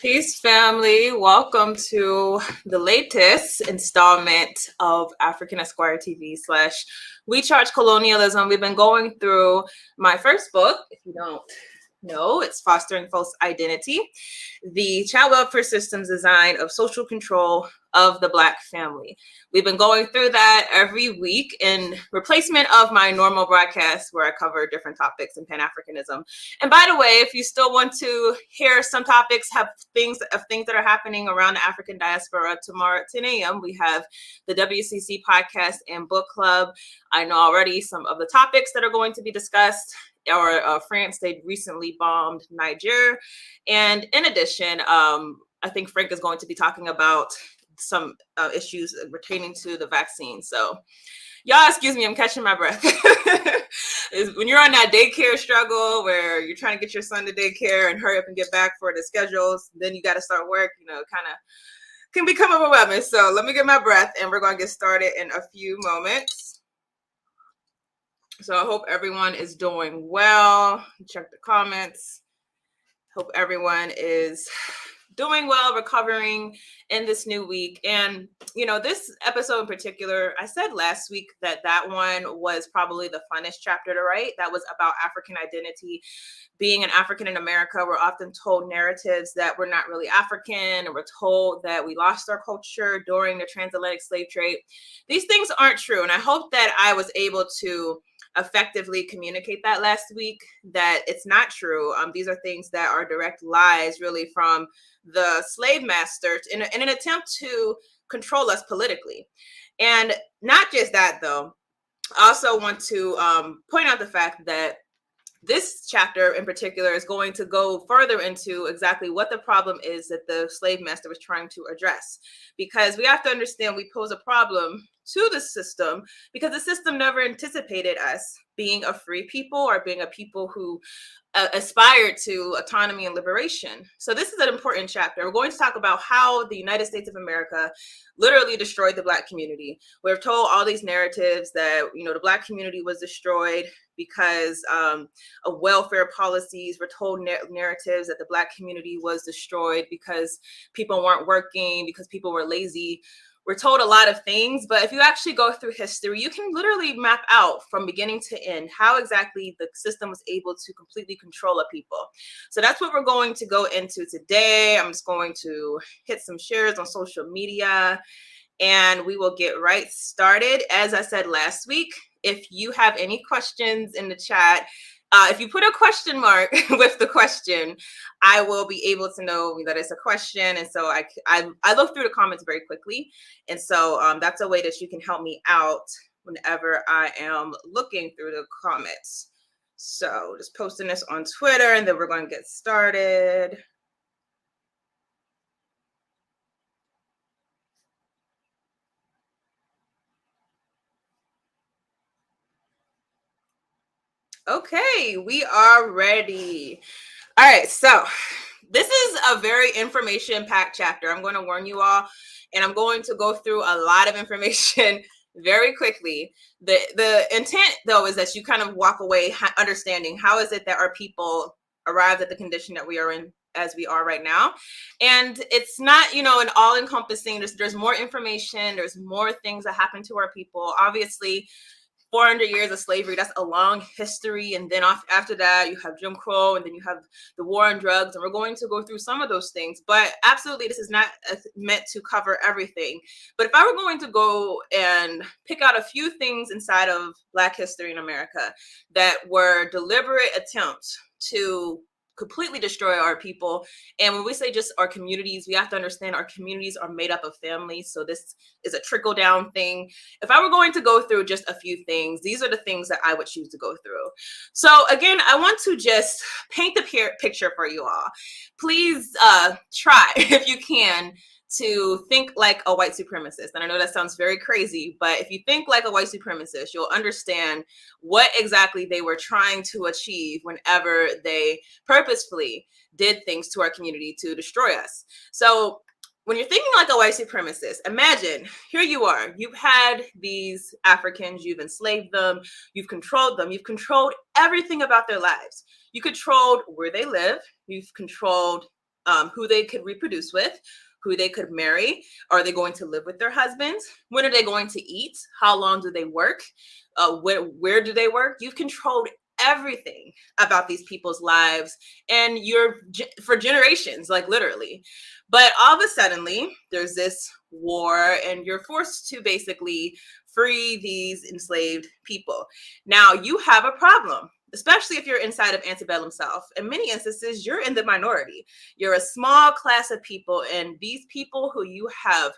Peace, family. Welcome to the latest installment of African Esquire TV / We Charge Colonialism. We've been going through my first book. If you don't know, it's Fostering False Identity, the child welfare systems design of social control of the Black family. We've been going through that every week in replacement of my normal broadcast where I cover different topics in Pan-Africanism. And by the way, if you still want to hear some topics, have things that are happening around the African diaspora, tomorrow at 10 a.m., we have the WCC podcast and book club. I know already some of the topics that are going to be discussed. France, they recently bombed Niger. And in addition, I think Frank is going to be talking about some issues pertaining to the vaccine. So y'all, excuse me, I'm catching my breath. When you're on that daycare struggle where you're trying to get your son to daycare and hurry up and get back for the schedules, then you got to start work, kind of can become overwhelming. So let me get my breath and we're going to get started in a few moments. So I hope everyone is doing well. Check the comments. Hope everyone is doing well, recovering in this new week. And, this episode in particular, I said last week that one was probably the funnest chapter to write. That was about African identity. Being an African in America, we're often told narratives that we're not really African, and we're told that we lost our culture during the transatlantic slave trade. These things aren't true. And I hope that I was able to effectively communicate that last week, that it's not true. These are things that are direct lies really from the slave masters in an attempt to control us politically. And not just that, though. I also want to point out the fact that this chapter in particular is going to go further into exactly what the problem is that the slave master was trying to address. Because we have to understand we pose a problem to the system because the system never anticipated us being a free people or being a people who aspired to autonomy and liberation. So this is an important chapter. We're going to talk about how the United States of America literally destroyed the Black community. We're told all these narratives that, the Black community was destroyed because of welfare policies. We're told narratives that the Black community was destroyed because people weren't working, because people were lazy. We're told a lot of things, but if you actually go through history, you can literally map out from beginning to end how exactly the system was able to completely control a people. So that's what we're going to go into today. I'm just going to hit some shares on social media and we will get right started. As I said last week, if you have any questions in the chat, if you put a question mark with the question, I will be able to know that it's a question. And so I look through the comments very quickly. And so that's a way that you can help me out whenever I am looking through the comments. So just posting this on Twitter and then we're going to get started. Okay, we are ready. All right, so this is a very information-packed chapter. I'm going to warn you all, and I'm going to go through a lot of information very quickly. The intent, though, is that you kind of walk away understanding how is it that our people arrived at the condition that we are in as we are right now. And it's not, an all-encompassing. There's more information. There's more things that happen to our people. Obviously, 400 years of slavery, that's a long history. And then after that, you have Jim Crow, and then you have the war on drugs. And we're going to go through some of those things. But absolutely, this is not meant to cover everything. But if I were going to go and pick out a few things inside of Black history in America that were deliberate attempts to completely destroy our people. And when we say just our communities, we have to understand our communities are made up of families. So this is a trickle down thing. If I were going to go through just a few things, these are the things that I would choose to go through. So again, I want to just paint the picture for you all. Please try, if you can, to think like a white supremacist. And I know that sounds very crazy, but if you think like a white supremacist, you'll understand what exactly they were trying to achieve whenever they purposefully did things to our community to destroy us. So when you're thinking like a white supremacist, imagine here you are, you've had these Africans, you've enslaved them, you've controlled everything about their lives. You controlled where they live, you've controlled who they could reproduce with, who they could marry. Are they going to live with their husbands? When are they going to eat? How long do they work? Where do they work? You've controlled everything about these people's lives, and you're for generations, like literally. But all of a suddenly, there's this war, and you're forced to basically free these enslaved people. Now you have a problem, especially if you're inside of antebellum South. In many instances, you're in the minority. You're a small class of people, and these people who you have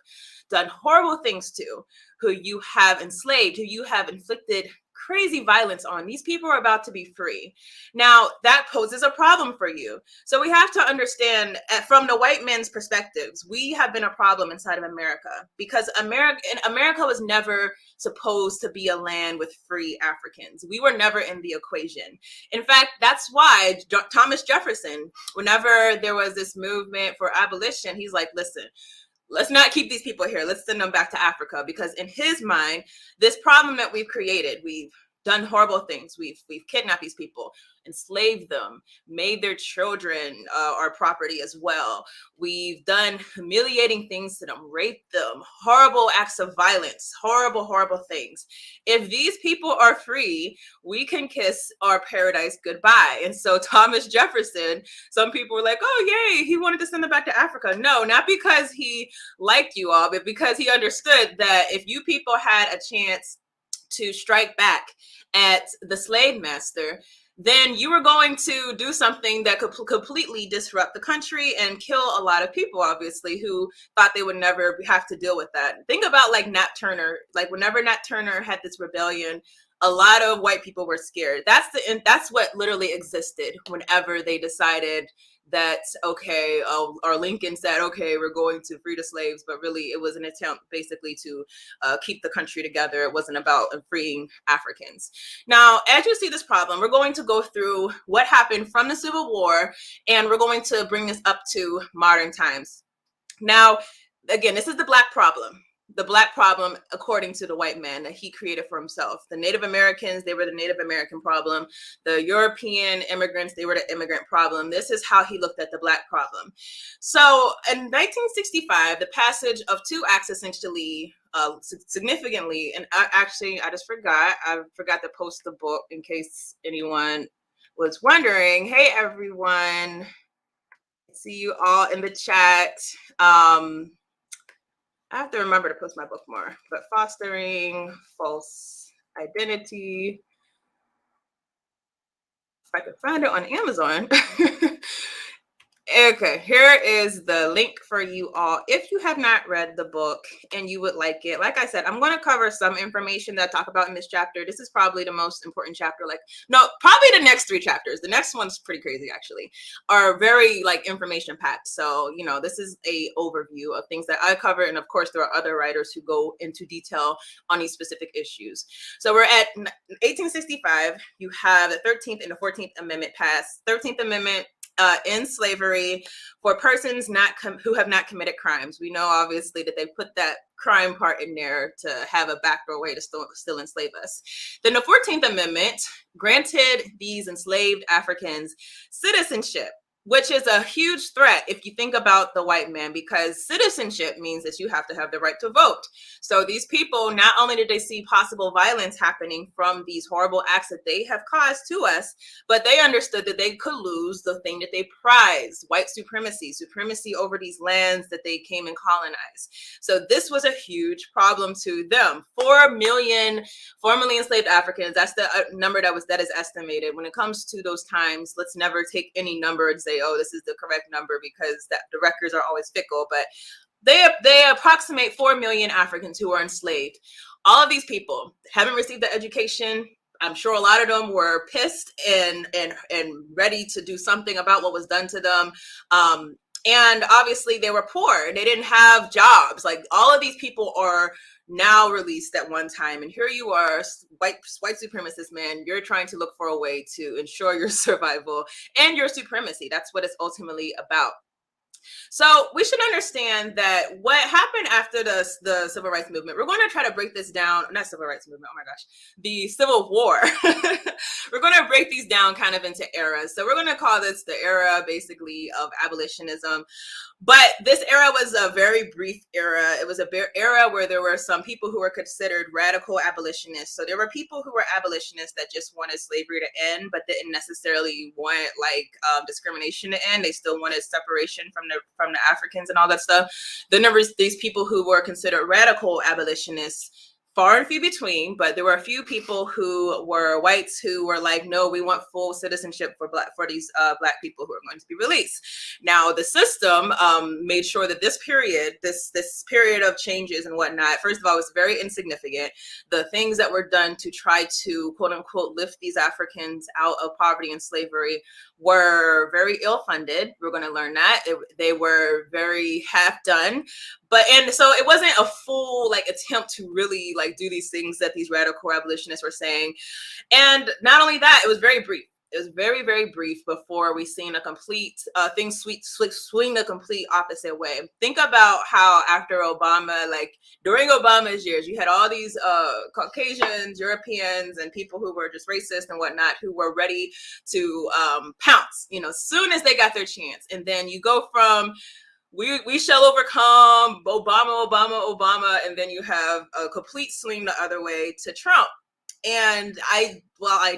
done horrible things to, who you have enslaved, who you have inflicted crazy violence on, these people are about to be free. Now, that poses a problem for you. So we have to understand from the white men's perspectives, we have been a problem inside of America, because America was never supposed to be a land with free Africans. We were never in the equation. In fact, that's why Thomas Jefferson, whenever there was this movement for abolition, he's like, listen, let's not keep these people here. Let's send them back to Africa, because in his mind, this problem that we've created, we've done horrible things. We've kidnapped these people, enslaved them, made their children our property as well. We've done humiliating things to them, raped them, horrible acts of violence, horrible, horrible things. If these people are free, we can kiss our paradise goodbye. And so Thomas Jefferson, some people were like, oh, yay, he wanted to send them back to Africa. No, not because he liked you all, but because he understood that if you people had a chance to strike back at the slave master, then you were going to do something that could completely disrupt the country and kill a lot of people, obviously, who thought they would never have to deal with that. Think about like Nat Turner. Like whenever Nat Turner had this rebellion, a lot of white people were scared. That's what literally existed whenever they decided that, okay, or Lincoln said, okay, we're going to free the slaves, but really it was an attempt basically to keep the country together. It wasn't about freeing Africans. Now, as you see this problem, we're going to go through what happened from the Civil War, and we're going to bring this up to modern times. Now, again, this is the Black problem. The Black problem, according to the white man that he created for himself. The Native Americans, they were the Native American problem. The European immigrants, they were the immigrant problem. This is how he looked at the Black problem. So in 1965, the passage of two acts essentially significantly, and I just forgot. I forgot to post the book in case anyone was wondering. Hey, everyone. See you all in the chat. I have to remember to post my book more, but Fostering False Identity. If I could find it on Amazon. Okay, here is the link for you all. If you have not read the book and you would like it, like I said, I'm going to cover some information that I talk about in this chapter. This is probably the most important chapter. Probably the next three chapters. The next one's pretty crazy, actually, are very information packed. So, this is a overview of things that I cover. And of course, there are other writers who go into detail on these specific issues. So we're at 1865. You have the 13th and the 14th Amendment passed. 13th Amendment, in slavery for persons who have not committed crimes. We know obviously that they put that crime part in there to have a backdoor way to still enslave us. Then the 14th Amendment granted these enslaved Africans citizenship, which is a huge threat if you think about the white man, because citizenship means that you have to have the right to vote. So these people, not only did they see possible violence happening from these horrible acts that they have caused to us, but they understood that they could lose the thing that they prized, white supremacy over these lands that they came and colonized. So this was a huge problem to them. 4 million formerly enslaved Africans, that's the number that is estimated. When it comes to those times, let's never take any number and say, oh, this is the correct number, because the records are always fickle, but they approximate 4 million Africans who are enslaved. All of these people haven't received the education. I'm sure a lot of them were pissed and ready to do something about what was done to them. And obviously they were poor. They didn't have jobs. Like, all of these people are now released at one time, and here you are, white supremacist man, you're trying to look for a way to ensure your survival and your supremacy. That's what it's ultimately about. So we should understand that what happened after the civil rights movement, we're going to try to break this down. Not civil rights movement, oh my gosh, the Civil War. We're going to break these down kind of into eras. So we're going to call this the era basically of abolitionism. But this era was a very brief era. It was a era where there were some people who were considered radical abolitionists. So there were people who were abolitionists that just wanted slavery to end, but didn't necessarily want discrimination to end. They still wanted separation from the Africans and all that stuff. Then there was these people who were considered radical abolitionists, far and few between, but there were a few people who were whites who were like, no, we want full citizenship for these black people who are going to be released. Now, the system made sure that this period of changes and whatnot, first of all, was very insignificant. The things that were done to try to, quote unquote, lift these Africans out of poverty and slavery were very ill-funded. We're going to learn that. They were very half done. And so it wasn't a full attempt to really do these things that these radical abolitionists were saying. And not only that, it was very brief. It was very, very brief before we seen a complete swing the complete opposite way. Think about how after Obama, during Obama's years, you had all these Caucasians, Europeans, and people who were just racist and whatnot, who were ready to pounce, as soon as they got their chance. And then you go from we shall overcome, Obama, and then you have a complete swing the other way to Trump. And I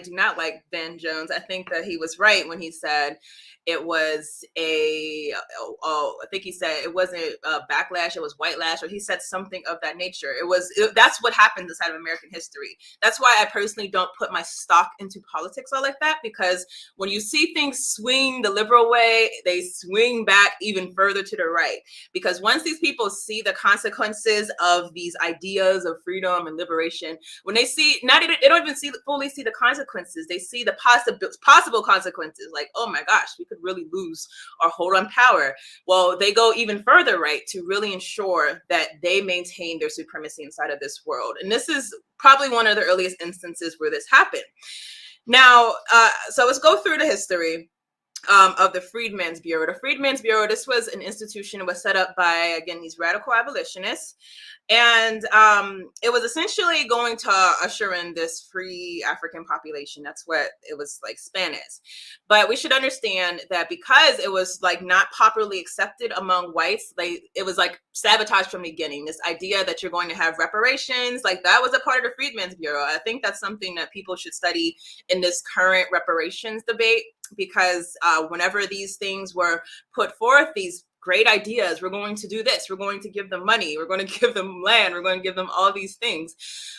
do not like Ben Jones. I think that he was right when he said it was I think he said it wasn't a backlash, it was whitelash, or he said something of that nature. That's what happens inside of American history. That's why I personally don't put my stock into politics all like that, because when you see things swing the liberal way, they swing back even further to the right. Because once these people see the consequences of these ideas of freedom and liberation, when they see, they don't even fully see the consequences. They see the possible consequences, like, oh my gosh, we could really lose our hold on power. Well, they go even further right to really ensure that they maintain their supremacy inside of this world. And this is probably one of the earliest instances where this happened. Now, so let's go through the history of the Freedmen's Bureau. The Freedmen's Bureau, this was an institution that was set up by, again, these radical abolitionists. And it was essentially going to usher in this free African population. That's what it was span is. But we should understand that because it was not popularly accepted among whites, it was sabotaged from the beginning. This idea that you're going to have reparations, that was a part of the Freedmen's Bureau. I think that's something that people should study in this current reparations debate, because whenever these things were put forth, these great ideas, we're going to do this, we're going to give them money, we're going to give them land, we're going to give them all these things.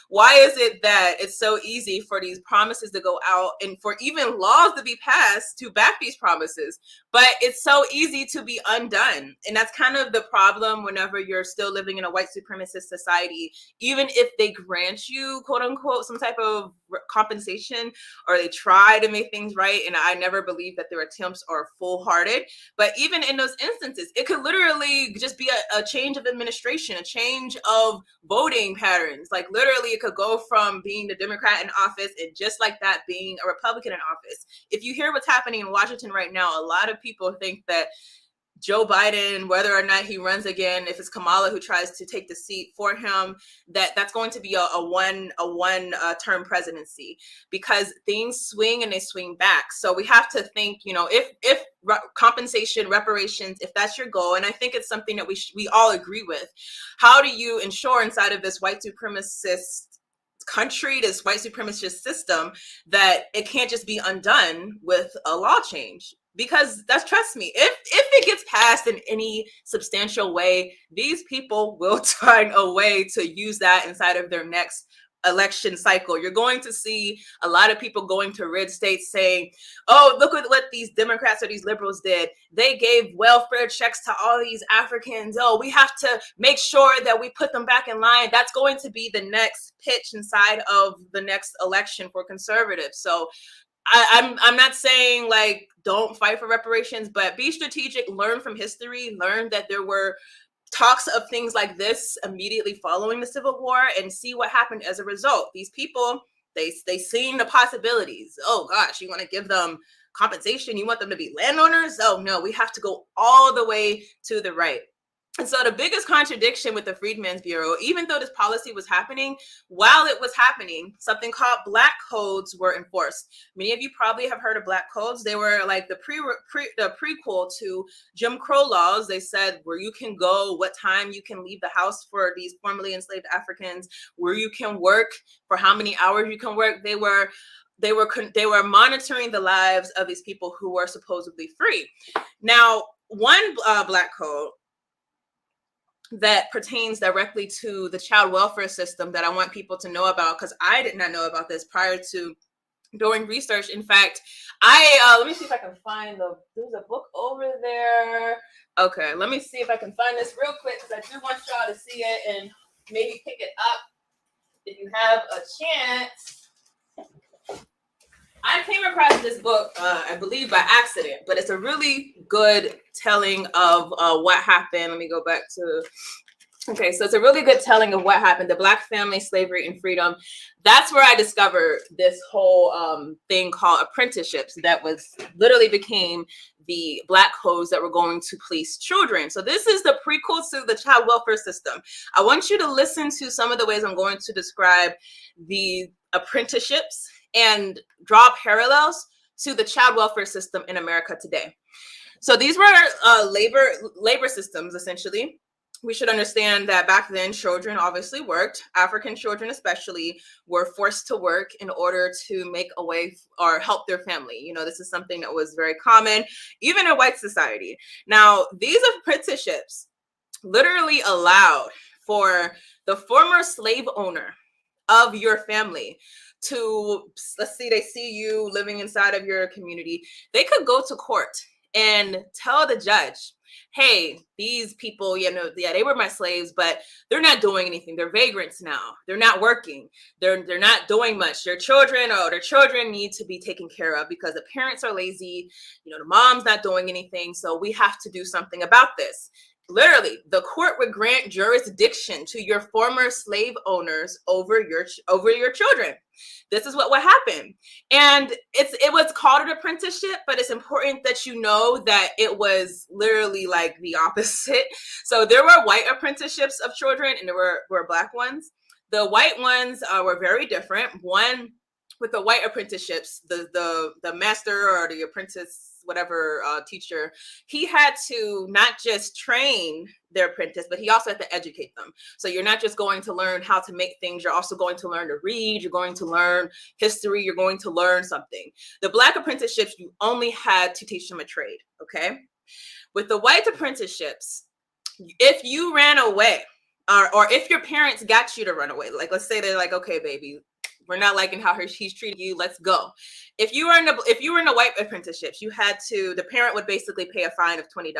Why is it that it's so easy for these promises to go out and for even laws to be passed to back these promises, but it's so easy to be undone? And that's kind of the problem whenever you're still living in a white supremacist society. Even if they grant you, quote unquote, some type of compensation, or they try to make things right, and I never believe that their attempts are full-hearted, but even in those instances, it could literally just be a change of administration, a change of voting patterns. Literally, it could go from being the Democrat in office and just like that being a Republican in office. If you hear what's happening in Washington right now, a lot of people think that Joe Biden, whether or not he runs again, if it's Kamala who tries to take the seat for him, that's going to be a one term presidency, because things swing and they swing back. So we have to think, if compensation, reparations, if that's your goal, and I think it's something that we all agree with, how do you ensure inside of this white supremacist country, this white supremacist system, that it can't just be undone with a law change? Because trust me, if it gets passed in any substantial way, these people will find a way to use that inside of their next election cycle. You're going to see a lot of people going to red states saying, oh, look at what these Democrats or these liberals did. They gave welfare checks to all these Africans. Oh, we have to make sure that we put them back in line. That's going to be the next pitch inside of the next election for conservatives. So I'm not saying don't fight for reparations, but be strategic, learn from history, learn that there were talks of things like this immediately following the Civil War, and see what happened as a result. These people, they seen the possibilities. Oh gosh, you want to give them compensation? You want them to be landowners? Oh no, we have to go all the way to the right. And so the biggest contradiction with the Freedmen's Bureau, even though this policy was happening, while it was happening, something called black codes were enforced. Many of you probably have heard of black codes. They were like the prequel to Jim Crow laws. They said where you can go, what time you can leave the house for these formerly enslaved Africans, where you can work, for how many hours you can work. They were monitoring the lives of these people who were supposedly free. Now, one black code that pertains directly to the child welfare system that I want people to know about, because I did not know about this prior to doing research. In fact, let me see if I can find there's a book over there. Okay, let me see if I can find this real quick, because I do want y'all to see it and maybe pick it up if you have a chance. I came across this book, I believe by accident, but it's a really good telling of what happened. Let me go back to, okay, so it's a really good telling of what happened, the Black family, slavery, and freedom. That's where I discovered this whole thing called apprenticeships that was literally became the Black codes that were going to police children. So this is the prequel to the child welfare system. I want you to listen to some of the ways I'm going to describe the apprenticeships and draw parallels to the child welfare system in America today. So these were labor systems, essentially. We should understand that back then, children obviously worked. African children especially were forced to work in order to make a way or help their family. You know, this is something that was very common, even in white society. Now, these apprenticeships literally allowed for the former slave owner of your family to, let's see, they see you living inside of your community, they could go to court and tell the judge, hey, these people, they were my slaves, but they're not doing anything. They're vagrants now. They're not working. They're not doing much. Their children need to be taken care of because the parents are lazy. The mom's not doing anything. So we have to do something about this. Literally, the court would grant jurisdiction to your former slave owners over your children. This is what would happen. And it was called an apprenticeship, but it's important that you know that it was literally like the opposite. So there were white apprenticeships of children and there were Black ones. The white ones were very different. One, with the white apprenticeships, the master or the apprentice, whatever teacher, he had to not just train their apprentice, but he also had to educate them. So you're not just going to learn how to make things, you're also going to learn to read, you're going to learn history, you're going to learn something. The Black apprenticeships, you only had to teach them a trade, okay? With the white apprenticeships, if you ran away, or if your parents got you to run away, like let's say they're like, okay, baby, we're not liking how he's treating you, let's go. If you were in the white apprenticeships, the parent would basically pay a fine of $20.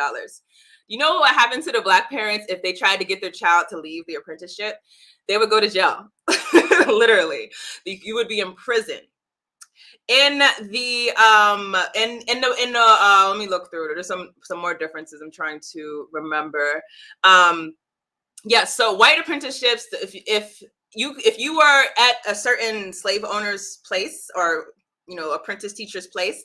You know what happened to the Black parents if they tried to get their child to leave the apprenticeship? They would go to jail. Literally. You would be in prison. In the let me look through it. There's some more differences I'm trying to remember. So white apprenticeships, if you were at a certain slave owner's place or apprentice teacher's place,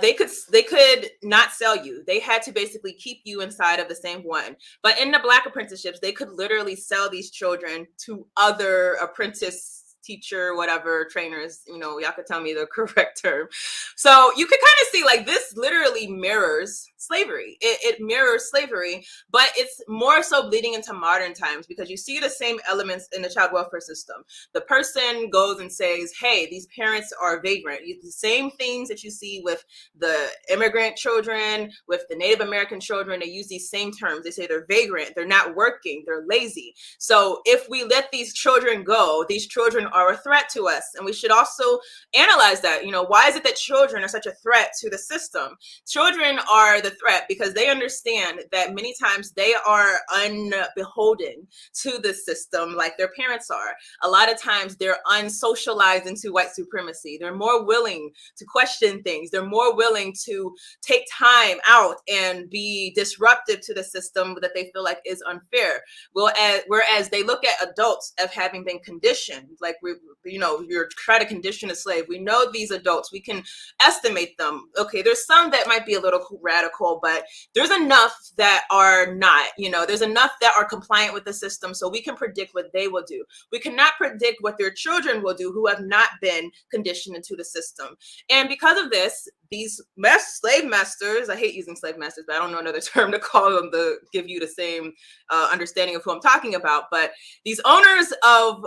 they could not sell you. They had to basically keep you inside of the same one. But in the Black apprenticeships, they could literally sell these children to other apprentice teacher, whatever, trainers, y'all could tell me the correct term. So you could kind of see like this literally mirrors slavery. It mirrors slavery, but it's more so bleeding into modern times because you see the same elements in the child welfare system. The person goes and says, hey, these parents are vagrant. The same things that you see with the immigrant children, with the Native American children, they use these same terms. They say they're vagrant, they're not working, they're lazy. So if we let these children go, these children are a threat to us. And we should also analyze that. Why is it that children are such a threat to the system? Children are the threat because they understand that many times they are unbeholden to the system like their parents are. A lot of times they're unsocialized into white supremacy. They're more willing to question things. They're more willing to take time out and be disruptive to the system that they feel like is unfair. Whereas they look at adults as having been conditioned, like you're trying to condition a slave. We know these adults, we can estimate them. Okay, there's some that might be a little radical equal, but there's enough that are not, there's enough that are compliant with the system so we can predict what they will do. We cannot predict what their children will do who have not been conditioned into the system. And because of this, these slave masters, I hate using slave masters, but I don't know another term to call them to give you the same understanding of who I'm talking about. But these owners of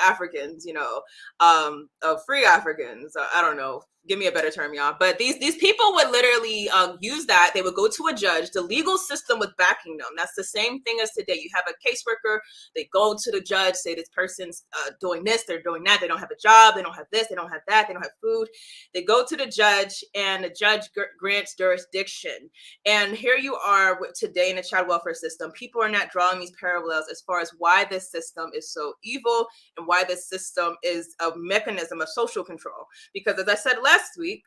Africans, of free Africans, I don't know, give me a better term, y'all. But these people would literally use that. They would go to a judge. The legal system was backing them. That's the same thing as today. You have a caseworker. They go to the judge, say this person's doing this, they're doing that. They don't have a job. They don't have this. They don't have that. They don't have food. They go to the judge, and the judge grants jurisdiction. And here you are today in the child welfare system. People are not drawing these parallels as far as why this system is so evil and why this system is a mechanism of social control. Because as I said last week,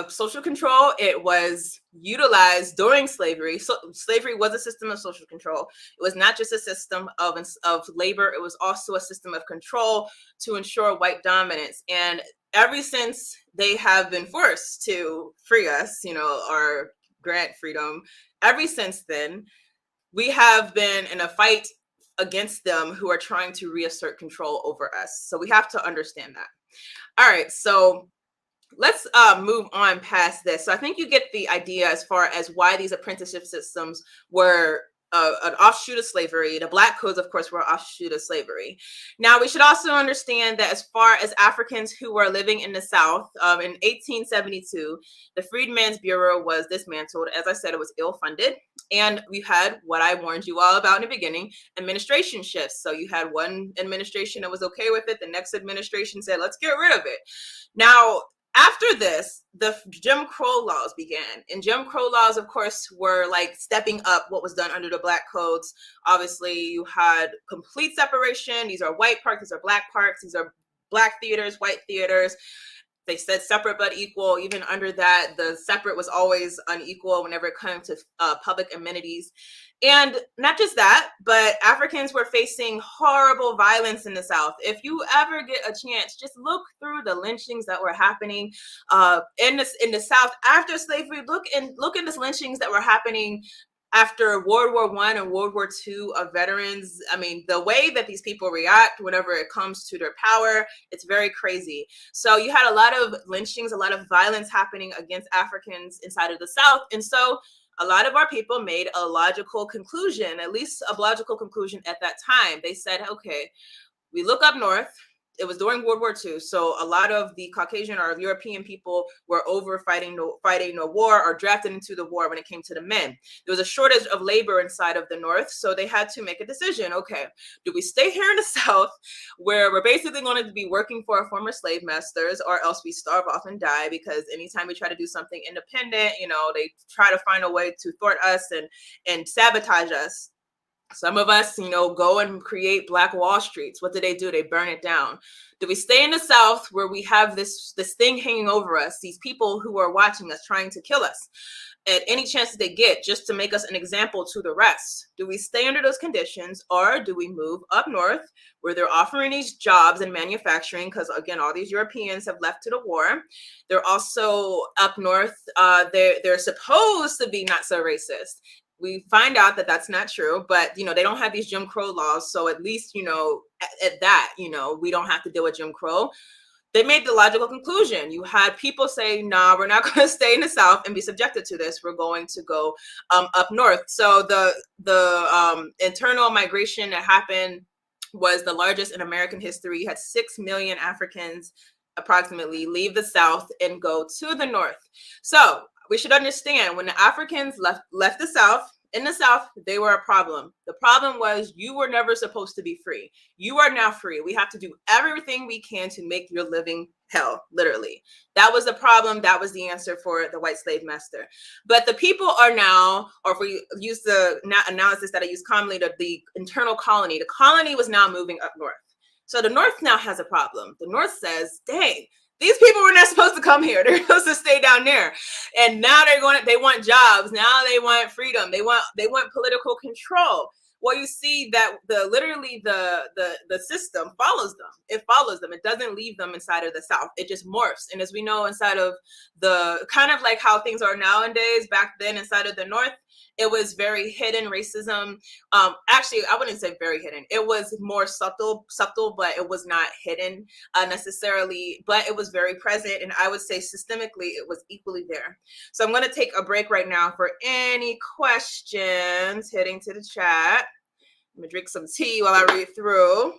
social control, it was utilized during slavery. So slavery was a system of social control. It was not just a system of labor. It was also a system of control to ensure white dominance. And ever since they have been forced to free us, or grant freedom, ever since then, we have been in a fight against them who are trying to reassert control over us. So we have to understand that. All right, so let's move on past this. So I think you get the idea as far as why these apprenticeship systems were an offshoot of slavery. The Black codes, of course, were an offshoot of slavery. Now, we should also understand that as far as Africans who were living in the South, in 1872, the Freedmen's Bureau was dismantled. As I said, it was ill-funded. And we had what I warned you all about in the beginning, administration shifts. So you had one administration that was okay with it. The next administration said, let's get rid of it. Now, after this, the Jim Crow laws began. And Jim Crow laws, of course, were like stepping up what was done under the Black codes. Obviously, you had complete separation. These are white parks, these are Black parks, these are Black theaters, white theaters. They said separate but equal. Even under that, the separate was always unequal whenever it came to public amenities. And not just that, but Africans were facing horrible violence in the South. If you ever get a chance, just look through the lynchings that were happening in the South after slavery. Look in the lynchings that were happening after World War I and World War II of veterans. I mean, the way that these people react whenever it comes to their power, it's very crazy. So you had a lot of lynchings, a lot of violence happening against Africans inside of the South. And so a lot of our people made a logical conclusion, at least a logical conclusion at that time. They said, okay, we look up north. It was during World War II. So a lot of the Caucasian or European people were over fighting the war or drafted into the war when it came to the men. There was a shortage of labor inside of the North. So they had to make a decision. Okay, do we stay here in the South where we're basically going to be working for our former slave masters, or else we starve off and die? Because anytime we try to do something independent, they try to find a way to thwart us and sabotage us. Some of us, go and create Black Wall Streets. What do? They burn it down. Do we stay in the South where we have this thing hanging over us, these people who are watching us, trying to kill us at any chance that they get, just to make us an example to the rest? Do we stay under those conditions, or do we move up north where they're offering these jobs in manufacturing? Because again, all these Europeans have left to the war. They're also up north. They're supposed to be not so racist. We find out that that's not true, but they don't have these Jim Crow laws. So at least, at that, we don't have to deal with Jim Crow. They made the logical conclusion. You had people say, nah, we're not going to stay in the South and be subjected to this. We're going to go up north. So the internal migration that happened was the largest in American history. You had 6 million Africans approximately leave the South and go to the North. So we should understand, when the Africans left the South, in the South, they were a problem. The problem was you were never supposed to be free. You are now free. We have to do everything we can to make your living hell, literally. That was the problem. That was the answer for the white slave master. But the people are now, or if we use the analysis that I use commonly, the internal colony, the colony was now moving up north. So the North now has a problem. The North says, dang, these people were not supposed to come here. They're supposed to stay down there. And now they want jobs. Now they want freedom. They want political control. well, you see that the system follows them. It follows them. It doesn't leave them inside of the South. It just morphs. And as we know, inside of the kind of like how things are nowadays, back then inside of the North, it was very hidden racism. Actually, I wouldn't say very hidden. It was more subtle, but it was not hidden necessarily, but it was very present. And I would say systemically, it was equally there. So I'm going to take a break right now for any questions heading to the chat. I'm going to drink some tea while I read through.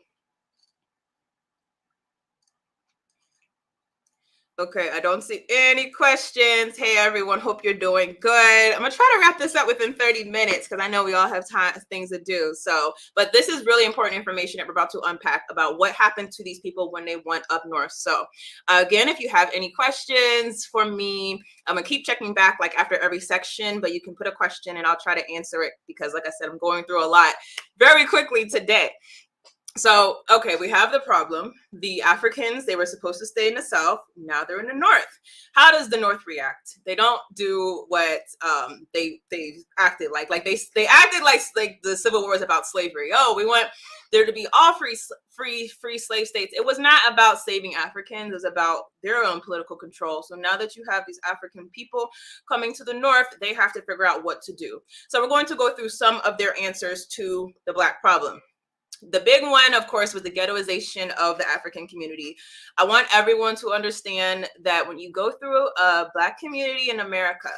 Okay, I don't see any questions. Hey, everyone, hope you're doing good. I'm going to try to wrap this up within 30 minutes because I know we all have things to do. So, but this is really important information that we're about to unpack about what happened to these people when they went up north. So, again, if you have any questions for me, I'm going to keep checking back like after every section, but you can put a question and I'll try to answer it because, like I said, I'm going through a lot very quickly today. So, okay, we have the problem. The Africans, they were supposed to stay in the South. Now they're in the North. How does the North react? They don't do what they acted like. Like they acted like the Civil War is about slavery. Oh, we want there to be all free slave states. It was not about saving Africans. It was about their own political control. So now that you have these African people coming to the North, they have to figure out what to do. So we're going to go through some of their answers to the Black problem. The big one, of course, was the ghettoization of the African community. I want everyone to understand that when you go through a Black community in America,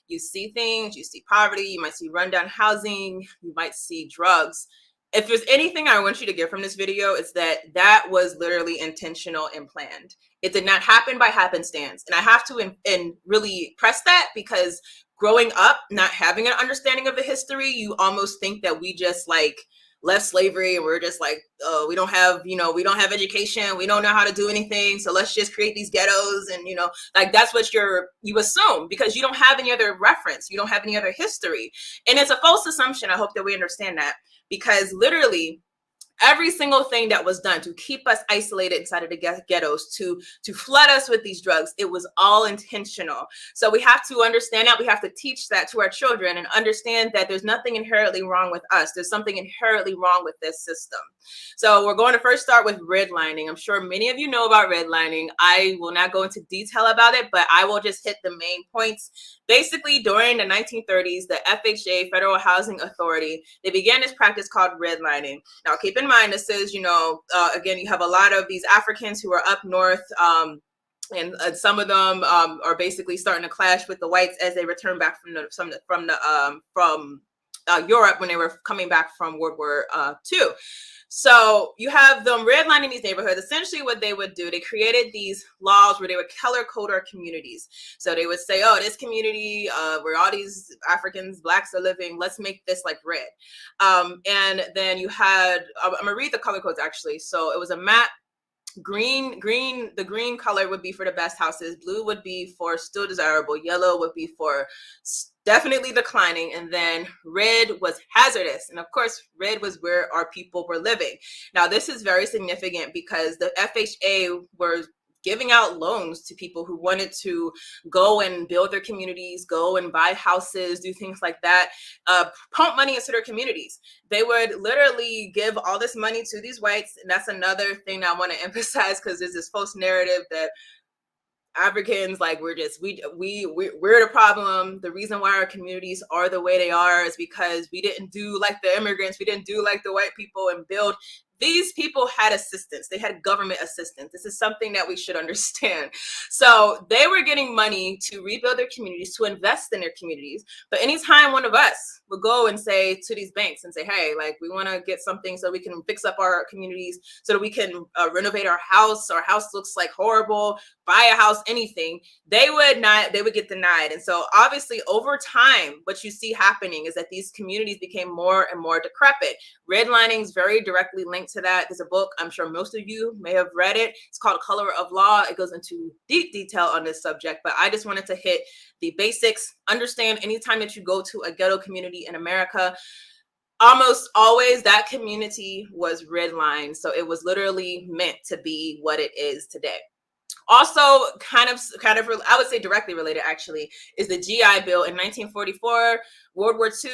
you see things, you see poverty, you might see rundown housing, you might see drugs. If there's anything I want you to get from this video, it's that was literally intentional and planned. It did not happen by happenstance. And I have to really press that because growing up, not having an understanding of the history, you almost think that we just like left slavery and we're just like, oh, we don't have education, we don't know how to do anything, so let's just create these ghettos. And like that's what you assume because you don't have any other reference, you don't have any other history, and it's a false assumption. I hope that we understand that, because literally every single thing that was done to keep us isolated inside of the ghettos, to flood us with these drugs, it was all intentional. So we have to understand that. We have to teach that to our children and understand that there's nothing inherently wrong with us. There's something inherently wrong with this system. So we're going to first start with redlining. I'm sure many of you know about redlining. I will not go into detail about it, but I will just hit the main points. Basically, during the 1930s, the FHA, Federal Housing Authority, they began this practice called redlining. Now, keep in mind, this is, again, you have a lot of these Africans who are up north, and some of them are basically starting to clash with the whites as they return back from Europe when they were coming back from World War II. So you have them redlining these neighborhoods. Essentially what they would do, they created these laws where they would color code our communities. So they would say, oh, this community where all these Africans, Blacks are living, let's make this like red. And then you had, I'm gonna read the color codes actually. So it was a map. The green color would be for the best houses, blue would be for still desirable, yellow would be for definitely declining, and then red was hazardous. And of course, red was where our people were living. Now, this is very significant because the FHA were giving out loans to people who wanted to go and build their communities, go and buy houses, do things like that, pump money into their communities. They would literally give all this money to these whites. And that's another thing I want to emphasize, because there's this false narrative that Africans, like, we're the problem. The reason why our communities are the way they are is because we didn't do like the immigrants, we didn't do like the white people and build. These people had assistance. They had government assistance. This is something that we should understand. So they were getting money to rebuild their communities, to invest in their communities. But anytime one of us would go and say to these banks and say, hey, like, we want to get something so we can fix up our communities, so that we can renovate our house looks like horrible, buy a house, anything, they would get denied. And so obviously over time, what you see happening is that these communities became more and more decrepit. Redlining is very directly linked to that. There's a book, I'm sure most of you may have read it. It's called Color of Law. It goes into deep detail on this subject, but I just wanted to hit the basics. Understand, anytime that you go to a ghetto community in America, almost always that community was redlined. So it was literally meant to be what it is today. Also, kind of, I would say directly related actually, is the GI Bill in 1944. World War II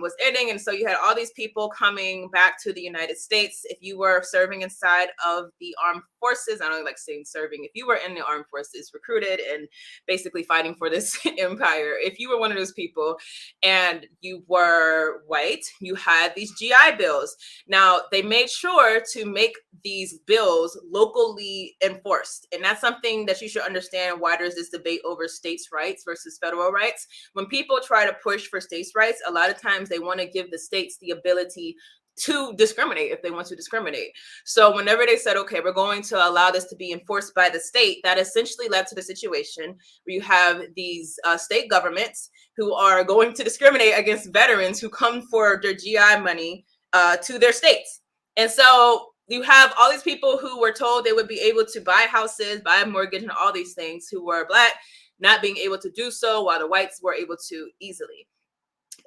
was ending, and so you had all these people coming back to the United States. If you were serving inside of the armed forces, I don't like saying serving, if you were in the armed forces, recruited and basically fighting for this empire, if you were one of those people and you were white, you had these GI Bills. Now, they made sure to make these bills locally enforced. And that's something that you should understand. Why there's this debate over states' rights versus federal rights. When people try to push for states' rights, a lot of times they want to give the states the ability to discriminate if they want to discriminate. So whenever they said, okay, we're going to allow this to be enforced by the state, that essentially led to the situation where you have these state governments who are going to discriminate against veterans who come for their GI money to their states. And so you have all these people who were told they would be able to buy houses, buy a mortgage, and all these things, who were Black, not being able to do so, while the whites were able to easily.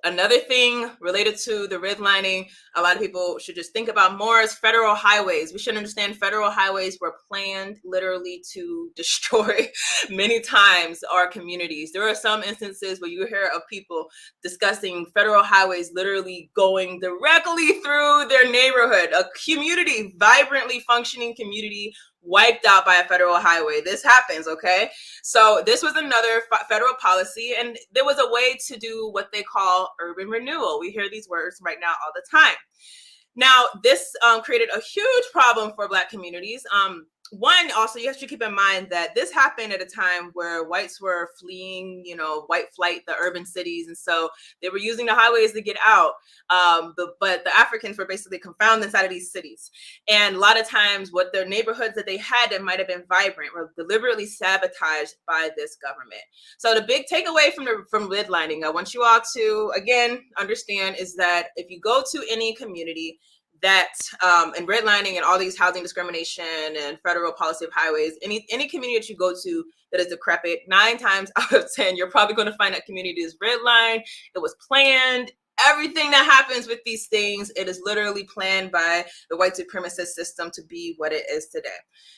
Another thing related to the redlining, a lot of people should just think about more, is federal highways. We should understand federal highways were planned literally to destroy many times our communities. There are some instances where you hear of people discussing federal highways literally going directly through their neighborhood, a community, vibrantly functioning community, wiped out by a federal highway. This happens, okay? So this was another federal policy, and there was a way to do what they call urban renewal. We hear these words right now all the time. Now, this created a huge problem for Black communities. One, also, you have to keep in mind that this happened at a time where whites were fleeing, white flight, the urban cities. And so they were using the highways to get out. But the Africans were basically confounded inside of these cities. And a lot of times what their neighborhoods that they had that might have been vibrant were deliberately sabotaged by this government. So the big takeaway from redlining, I want you all to, again, understand, is that if you go to any community that and redlining and all these housing discrimination and federal policy of highways, any community that you go to that is decrepit, 9 times out of 10, you're probably going to find that community is redlined. It was planned. Everything that happens with these things, it is literally planned by the white supremacist system to be what it is today.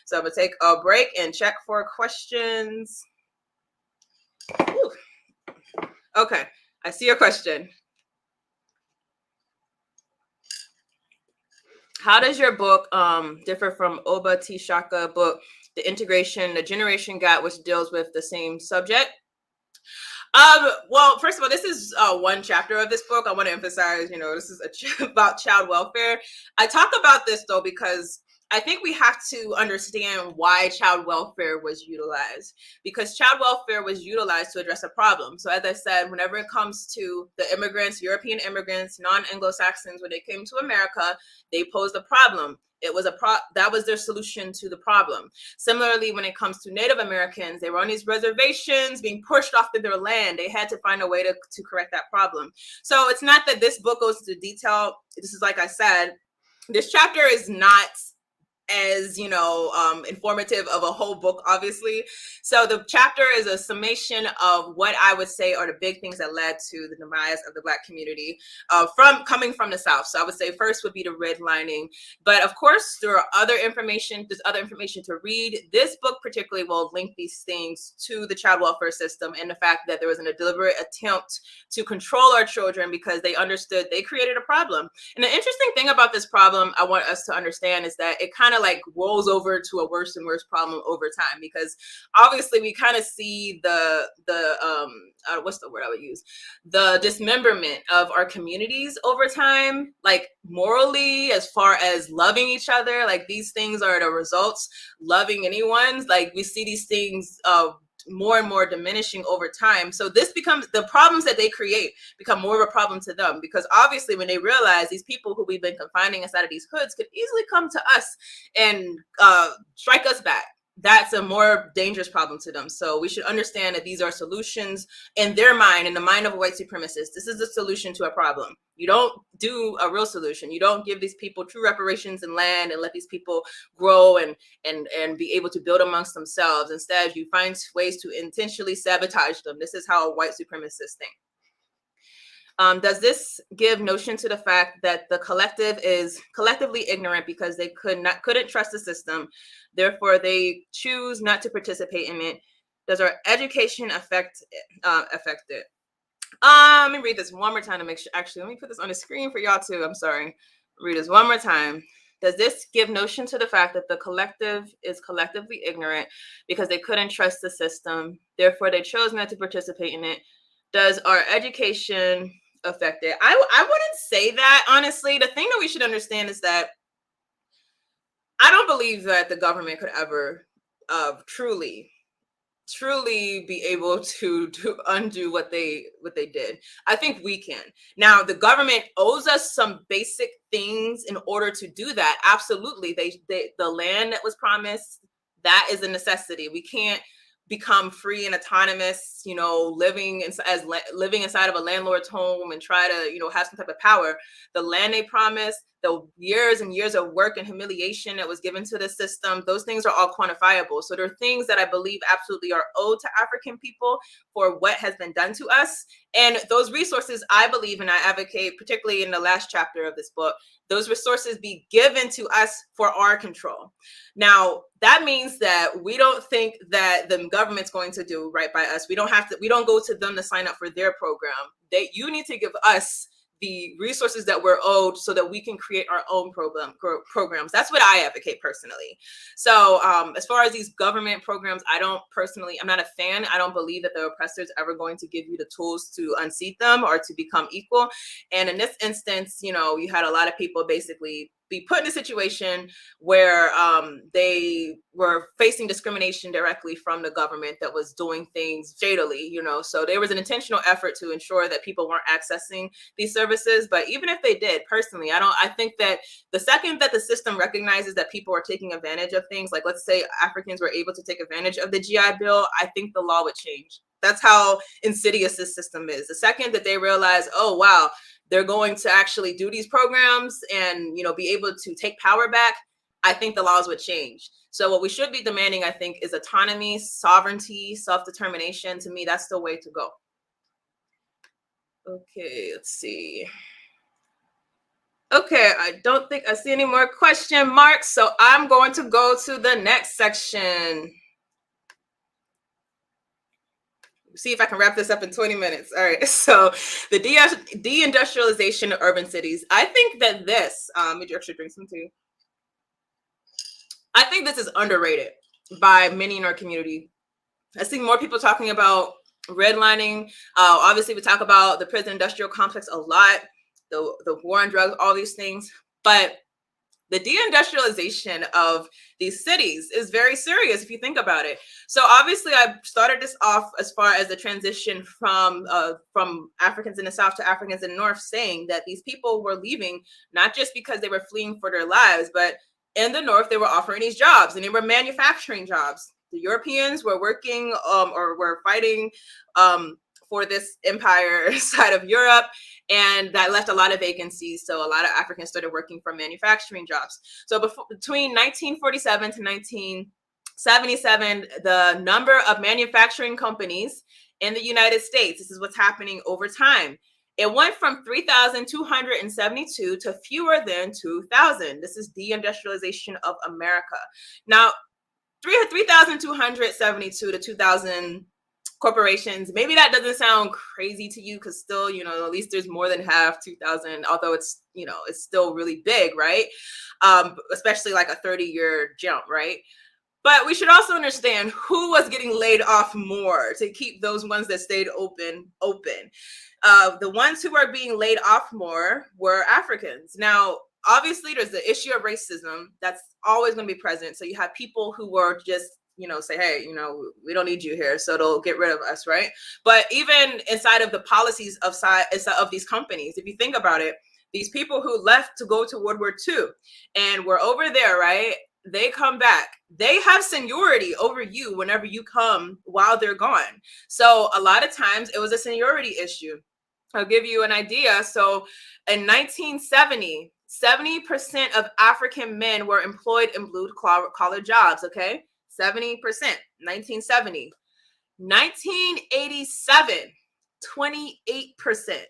So I'm going to take a break and check for questions. Whew. Okay, I see a question. How does your book differ from Oba T. Shaka book, The Generation Gap, which deals with the same subject? Well, first of all, this is one chapter of this book. I want to emphasize, this is about child welfare. I talk about this though because I think we have to understand why child welfare was utilized, because child welfare was utilized to address a problem. So as I said, whenever it comes to the immigrants, European immigrants, non-Anglo-Saxons, when they came to America, they posed a problem. It was that was their solution to the problem. Similarly, when it comes to Native Americans, they were on these reservations being pushed off of their land. They had to find a way to correct that problem. So it's not that this book goes into detail. This is, like I said, this chapter is not as informative of a whole book, obviously. So the chapter is a summation of what I would say are the big things that led to the demise of the Black community coming from the South. So I would say first would be the redlining, but of course there's other information to read. This book particularly will link these things to the child welfare system and the fact that there was a deliberate attempt to control our children because they understood they created a problem. And the interesting thing about this problem I want us to understand is that it kind of like rolls over to a worse and worse problem over time, because obviously we kind of see the what's the word I would use? The dismemberment of our communities over time, like morally, as far as loving each other. Like these things are the results. Loving anyone, like we see these things more and more diminishing over time. So this becomes, the problems that they create become more of a problem to them, because obviously when they realize these people who we've been confining inside of these hoods could easily come to us and strike us back, that's a more dangerous problem to them. So we should understand that these are solutions in their mind, in the mind of a white supremacist. This is the solution to a problem. You don't do a real solution. You don't give these people true reparations and land and let these people grow and be able to build amongst themselves. Instead, you find ways to intentionally sabotage them. This is how white supremacists think. Does this give notion to the fact that the collective is collectively ignorant because they couldn't trust the system, therefore they choose not to participate in it? Does our education affect it? Let me read this one more time to make sure. Actually, let me put this on the screen for y'all too. I'm sorry. Read this one more time. Does this give notion to the fact that the collective is collectively ignorant because they couldn't trust the system, therefore they chose not to participate in it? Does our education affect it? I wouldn't say that, honestly. The thing that we should understand is that I don't believe that the government could ever truly be able to undo what they did. I think we can. Now the government owes us some basic things in order to do that. Absolutely. The land that was promised, that is a necessity. We can't become free and autonomous, living living inside of a landlord's home and try to, have some type of power. The land they promised, the years and years of work and humiliation that was given to the system, those things are all quantifiable. So there are things that I believe absolutely are owed to African people for what has been done to us. And those resources, I believe, and I advocate, particularly in the last chapter of this book, those resources be given to us for our control. Now, that means that we don't think that the government's going to do right by us. We don't go to them to sign up for their program. You need to give us the resources that we're owed so that we can create our own programs. That's what I advocate personally. So as far as these government programs, I'm not a fan. I don't believe that the oppressor is ever going to give you the tools to unseat them or to become equal. And in this instance, you had a lot of people basically be put in a situation where they were facing discrimination directly from the government that was doing things shadily, so there was an intentional effort to ensure that people weren't accessing these services. But even if they did, personally, I think that the second that the system recognizes that people are taking advantage of things, like let's say Africans were able to take advantage of the GI Bill, I think the law would change. That's how insidious this system is. The second that they realize, oh, wow, they're going to actually do these programs and, be able to take power back, I think the laws would change. So what we should be demanding, I think, is autonomy, sovereignty, self-determination. To me, that's the way to go. Okay, let's see. Okay, I don't think I see any more question marks, so I'm going to go to the next section. See if I can wrap this up in 20 minutes. All right. So the de-industrialization of urban cities. I think that this, let me actually drink some tea. I think this is underrated by many in our community. I see more people talking about redlining. Obviously, we talk about the prison industrial complex a lot, the war on drugs, all these things. But the de-industrialization of these cities is very serious if you think about it. So obviously I started this off as far as the transition from Africans in the South to Africans in the North, saying that these people were leaving not just because they were fleeing for their lives, but in the North they were offering these jobs and they were manufacturing jobs. The Europeans were working or were fighting for this empire side of Europe, and that left a lot of vacancies. So a lot of Africans started working for manufacturing jobs. So between 1947 to 1977, the number of manufacturing companies in the United States, this is what's happening over time, it went from 3,272 to fewer than 2,000. This is de-industrialization of America. Now, 3,272 to 2,000 corporations, maybe that doesn't sound crazy to you because still, at least there's more than half 2,000, although it's, it's still really big, right? Especially like a 30-year jump, right? But we should also understand who was getting laid off more to keep those ones that stayed open. The ones who are being laid off more were Africans. Now, obviously, there's the issue of racism that's always going to be present. So you have people who were just, say, hey, we don't need you here, so they'll get rid of us, right? But even inside of the policies of these companies, if you think about it, these people who left to go to World War II and were over there, right? They come back. They have seniority over you whenever you come while they're gone. So a lot of times it was a seniority issue. I'll give you an idea. So in 1970, 70% of African men were employed in blue-collar jobs, okay? 70%, 1970. 1987, 28%.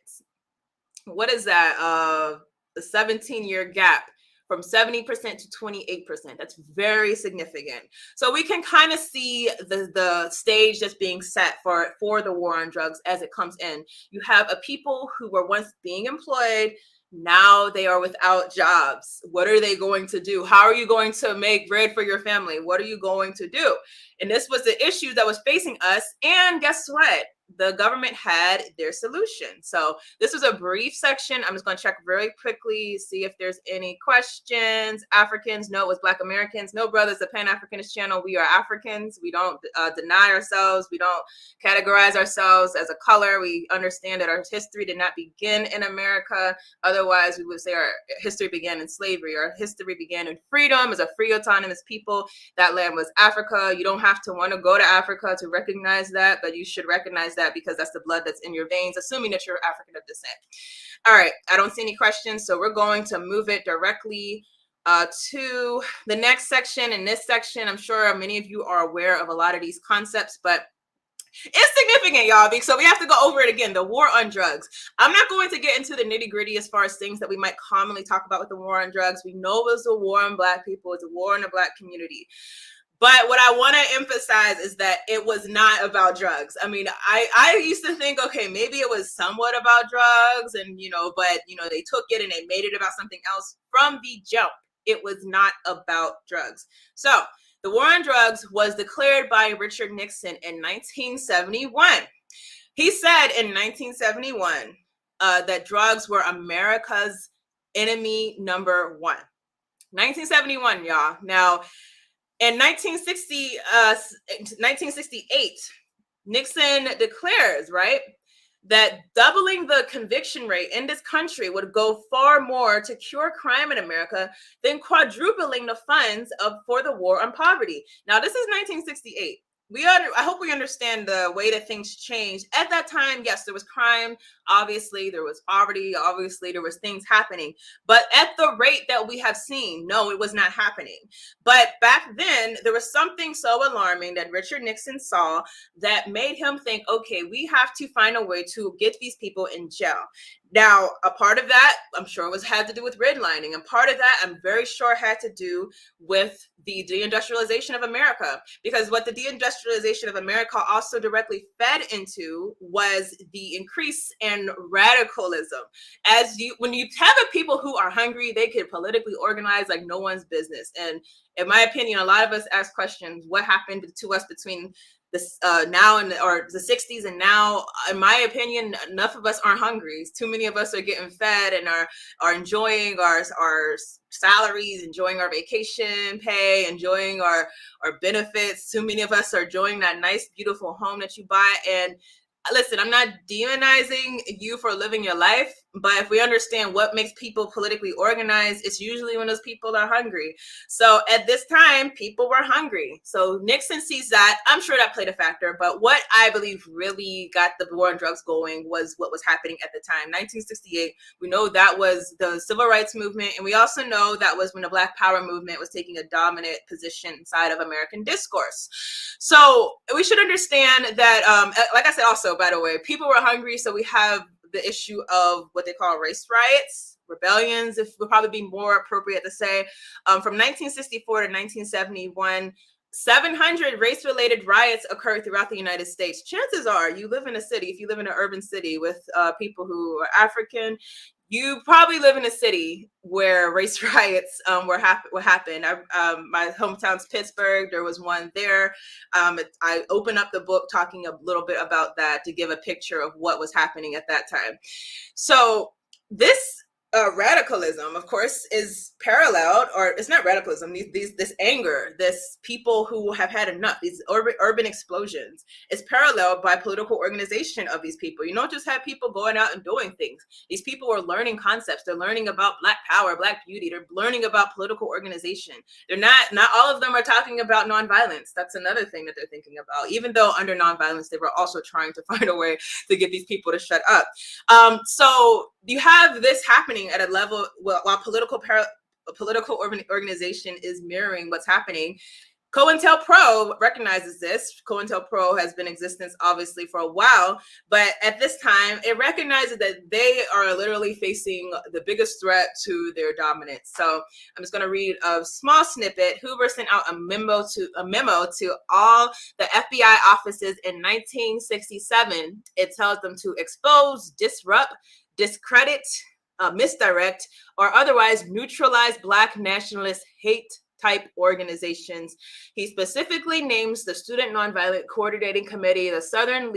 what is that? The 17-year gap from 70% to 28%. That's very significant. So we can kind of see the stage that's being set for the war on drugs as it comes in. You have a people who were once being employed. Now they are without jobs. What are they going to do? How are you going to make bread for your family? What are you going to do? And this was the issue that was facing us. And guess what? The government had their solution. So this was a brief section. I'm just going to check very quickly, see if there's any questions. Africans, no, it was Black Americans. No, brothers, the Pan-Africanist channel. We are Africans. We don't deny ourselves. We don't categorize ourselves as a color. We understand that our history did not begin in America. Otherwise, we would say our history began in slavery. Our history began in freedom as a free autonomous people. That land was Africa. You don't have to want to go to Africa to recognize that, but you should recognize that because that's the blood that's in your veins, assuming that you're African of descent. All right, I don't see any questions, so we're going to move it directly to the next section. In this section, I'm sure many of you are aware of a lot of these concepts, but it's significant, y'all, so we have to go over it again. The war on drugs. I'm not going to get into the nitty gritty as far as things that we might commonly talk about with the war on drugs. We know it was a war on Black people. It's a war on the Black community. But what I want to emphasize is that it was not about drugs. I mean, I used to think, okay, maybe it was somewhat about drugs and, but, they took it and they made it about something else from the jump. It was not about drugs. So the war on drugs was declared by Richard Nixon in 1971. He said in 1971 that drugs were America's enemy number one. 1971, y'all. Now, in 1968, Nixon declares, right, that doubling the conviction rate in this country would go far more to cure crime in America than quadrupling the funds for the war on poverty. Now, this is 1968. I hope we understand the way that things changed. At that time, yes, there was crime. Obviously, there was poverty. Obviously, there was things happening. But at the rate that we have seen, no, it was not happening. But back then, there was something so alarming that Richard Nixon saw that made him think, okay, we have to find a way to get these people in jail. Now, a part of that, I'm sure, had to do with redlining. And part of that, I'm very sure, had to do with the de-industrialization of America. Because what the de-industrialization of America also directly fed into was the increase in radicalism. When you have a people who are hungry, they can politically organize like no one's business. And in my opinion, a lot of us ask questions, what happened to us between now or the 60s and now? In my opinion, enough of us aren't hungry. Too many of us are getting fed and are enjoying our salaries, enjoying our vacation pay, enjoying our benefits. Too many of us are enjoying that nice, beautiful home that you buy. And listen, I'm not demonizing you for living your life, but if we understand what makes people politically organized, it's usually when those people are hungry. So at this time, people were hungry. So Nixon sees that. I'm sure that played a factor, but what I believe really got the war on drugs going was what was happening at the time. 1968, we know that was the civil rights movement, and we also know that was when the Black Power movement was taking a dominant position inside of American discourse. So we should understand that, like I said, also, by the way, people were hungry. So we have the issue of what they call race riots, rebellions, if would probably be more appropriate to say. From 1964 to 1971, 700 race-related riots occurred throughout the United States. Chances are you live in a city, if you live in an urban city with people who are African, you probably live in a city where race riots what happened. My hometown's Pittsburgh. There was one there. I opened up the book talking a little bit about that to give a picture of what was happening at that time. So this radicalism, of course, is paralleled, or it's not radicalism, this anger, this people who have had enough, these urban explosions, is paralleled by political organization of these people. You don't just have people going out and doing things. These people are learning concepts. They're learning about Black power, Black beauty. They're learning about political organization. They're not all of them are talking about nonviolence. That's another thing that they're thinking about, even though under nonviolence, they were also trying to find a way to get these people to shut up. So you have this happening at a level while political organization is mirroring what's happening. COINTELPRO recognizes this. COINTELPRO has been in existence obviously for a while, but at this time it recognizes that they are literally facing the biggest threat to their dominance. So I'm just going to read a small snippet. Hoover sent out a memo to all the FBI offices in 1967. It tells them to expose, disrupt, discredit, misdirect, or otherwise neutralize Black nationalist hate type organizations. He specifically names the Student Nonviolent Coordinating Committee, the Southern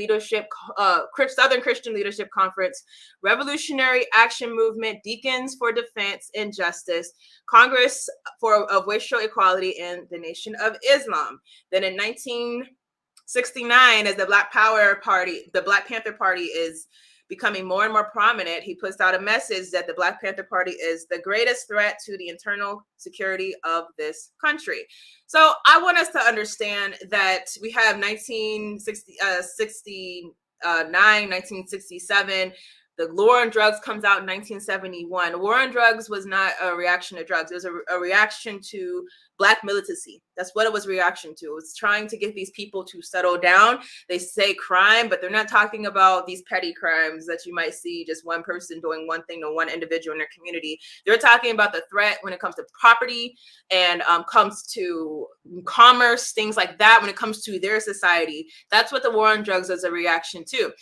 Christian Leadership Conference, Revolutionary Action Movement, Deacons for Defense and Justice, Congress of Racial Equality, and the Nation of Islam. Then in 1969, as the Black Panther Party is becoming more and more prominent, he puts out a message that the Black Panther Party is the greatest threat to the internal security of this country. So I want us to understand that we have 1969, 1967. The war on drugs comes out in 1971. The war on drugs was not a reaction to drugs. It was a reaction to Black militancy. That's what it was a reaction to. It was trying to get these people to settle down. They say crime, but they're not talking about these petty crimes that you might see just one person doing one thing to one individual in their community. They're talking about the threat when it comes to property and comes to commerce, things like that, when it comes to their society. That's what the war on drugs is a reaction to.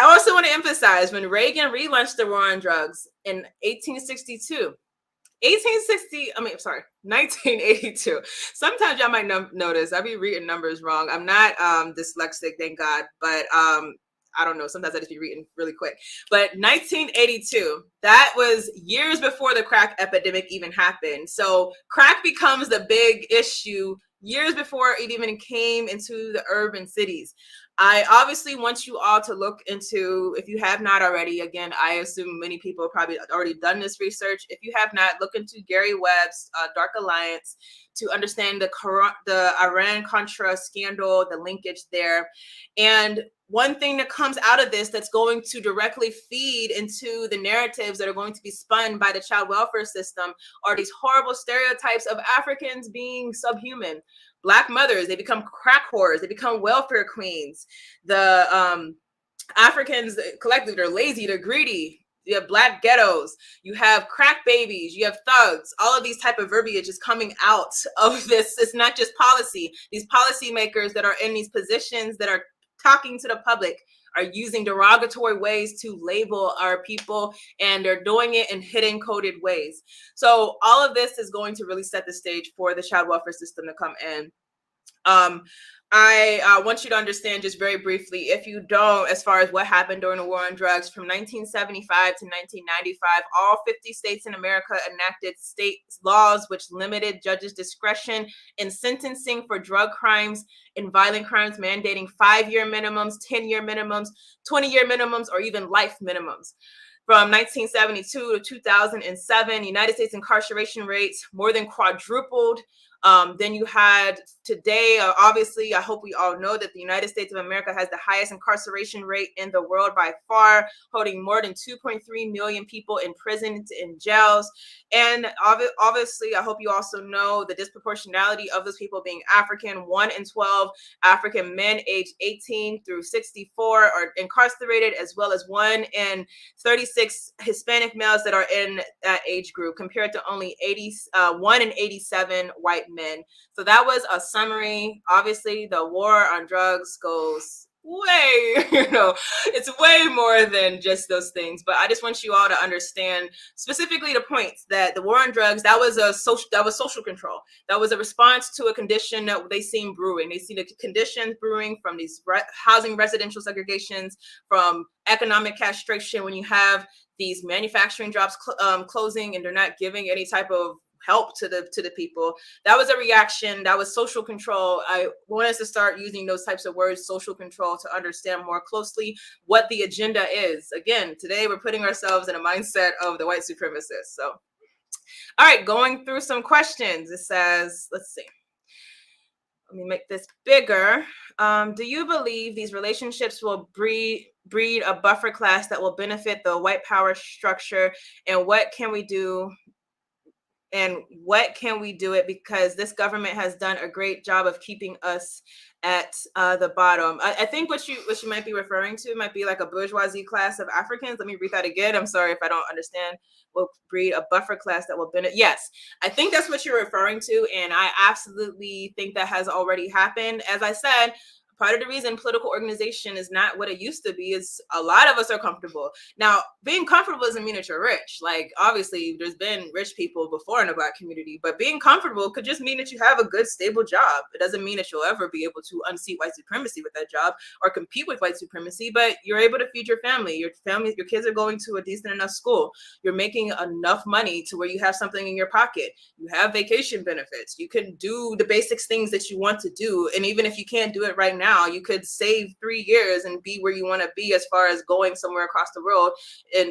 I also want to emphasize when Reagan relaunched the war on drugs in 1982. Sometimes y'all might notice I be reading numbers wrong. I'm not dyslexic, thank God, but I don't know. Sometimes I just be reading really quick. But 1982, that was years before the crack epidemic even happened. So crack becomes the big issue years before it even came into the urban cities. I obviously want you all to look into, if you have not already, again, I assume many people have probably already done this research. If you have not, look into Gary Webb's Dark Alliance to understand the Iran-Contra scandal, the linkage there. And one thing that comes out of this that's going to directly feed into the narratives that are going to be spun by the child welfare system are these horrible stereotypes of Africans being subhuman. Black mothers, they become crack whores, they become welfare queens. The Africans collectively, they're lazy, they're greedy. You have Black ghettos, you have crack babies, you have thugs. All of these type of verbiage is coming out of this. It's not just policy. These policymakers that are in these positions that are talking to the public are using derogatory ways to label our people, and they're doing it in hidden coded ways. So all of this is going to really set the stage for the child welfare system to come in. I want you to understand just very briefly, if you don't, as far as what happened during the war on drugs from 1975 to 1995, all 50 states in America enacted state laws which limited judges' discretion in sentencing for drug crimes and violent crimes, mandating 5-year minimums, 10-year minimums, 20-year minimums, or even life minimums. From 1972 to 2007, United States incarceration rates more than quadrupled. Then you had today, obviously, I hope we all know that the United States of America has the highest incarceration rate in the world by far, holding more than 2.3 million people in prisons and jails. And obviously, I hope you also know the disproportionality of those people being African. 1 in 12 African men aged 18 through 64 are incarcerated, as well as 1 in 36 Hispanic males that are in that age group, compared to only 1 in 87 white men. So that was a summary. Obviously, the war on drugs goes way, it's way more than just those things. But I just want you all to understand specifically the points that the war on drugs, that was social control. That was a response to a condition that they seen brewing. They see the conditions brewing from these housing residential segregations, from economic castration, when you have these manufacturing jobs closing and they're not giving any type of help to the people. That was a reaction. That was social control. I want us to start using those types of words, social control, to understand more closely what the agenda is. Again, today we're putting ourselves in a mindset of the white supremacists. So, all right, going through some questions. It says, let's see. Let me make this bigger. Do you believe these relationships will breed a buffer class that will benefit the white power structure? And what can we do and what can we do it, because this government has done a great job of keeping us at the bottom. I think what you might be referring to might be like a bourgeoisie class of Africans. Let me read that again. I'm sorry if I don't understand. Will breed a buffer class that will benefit. Yes, I think that's what you're referring to, and I absolutely think that has already happened. As I said, part of the reason political organization is not what it used to be is a lot of us are comfortable. Now, being comfortable doesn't mean that you're rich. Like, obviously, there's been rich people before in the Black community, but being comfortable could just mean that you have a good, stable job. It doesn't mean that you'll ever be able to unseat white supremacy with that job or compete with white supremacy, but you're able to feed your family. Your kids are going to a decent enough school. You're making enough money to where you have something in your pocket. You have vacation benefits. You can do the basics things that you want to do. And even if you can't do it right now, you could save 3 years and be where you want to be as far as going somewhere across the world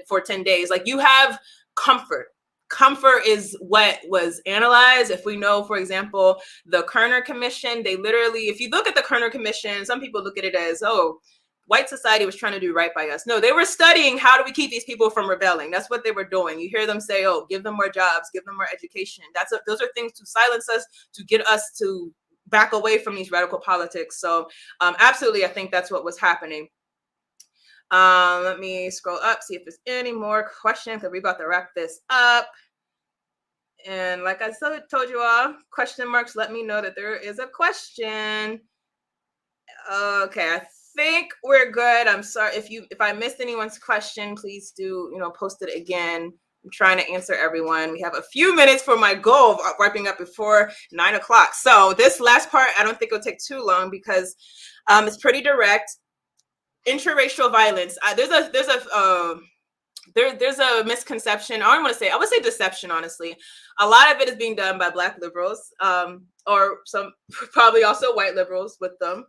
for 10 days. Like, you have comfort. Comfort is what was analyzed. If we know, for example, the Kerner Commission, they literally, if you look at the Kerner Commission, some people look at it as, oh, white society was trying to do right by us. No, they were studying how do we keep these people from rebelling. That's what they were doing. You hear them say, oh, give them more jobs, give them more education. Those are things to silence us, to get us to back away from these radical politics. So absolutely, I think that's what was happening. Let me scroll up, see if there's any more questions, because we're about to wrap this up. And like I told you all, question marks let me know that there is a question. Okay, I think we're good. I'm sorry if I missed anyone's question, please do post it again. I'm trying to answer everyone. We have a few minutes for my goal of wrapping up before 9 o'clock. So this last part, I don't think it'll take too long because it's pretty direct. Interracial violence. There's a misconception. I would say deception, honestly. A lot of it is being done by Black liberals, or some probably also white liberals with them,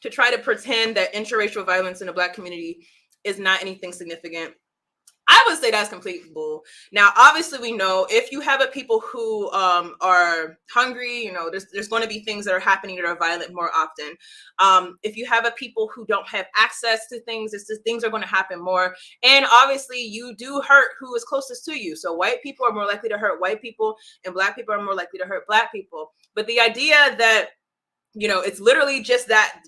to try to pretend that interracial violence in the Black community is not anything significant. I would say that's complete bull. Now, obviously, we know if you have a people who are hungry, there's going to be things that are happening that are violent more often. If you have a people who don't have access to things, things are going to happen more. And obviously, you do hurt who is closest to you. So white people are more likely to hurt white people, and Black people are more likely to hurt Black people. But the idea that it's literally just that.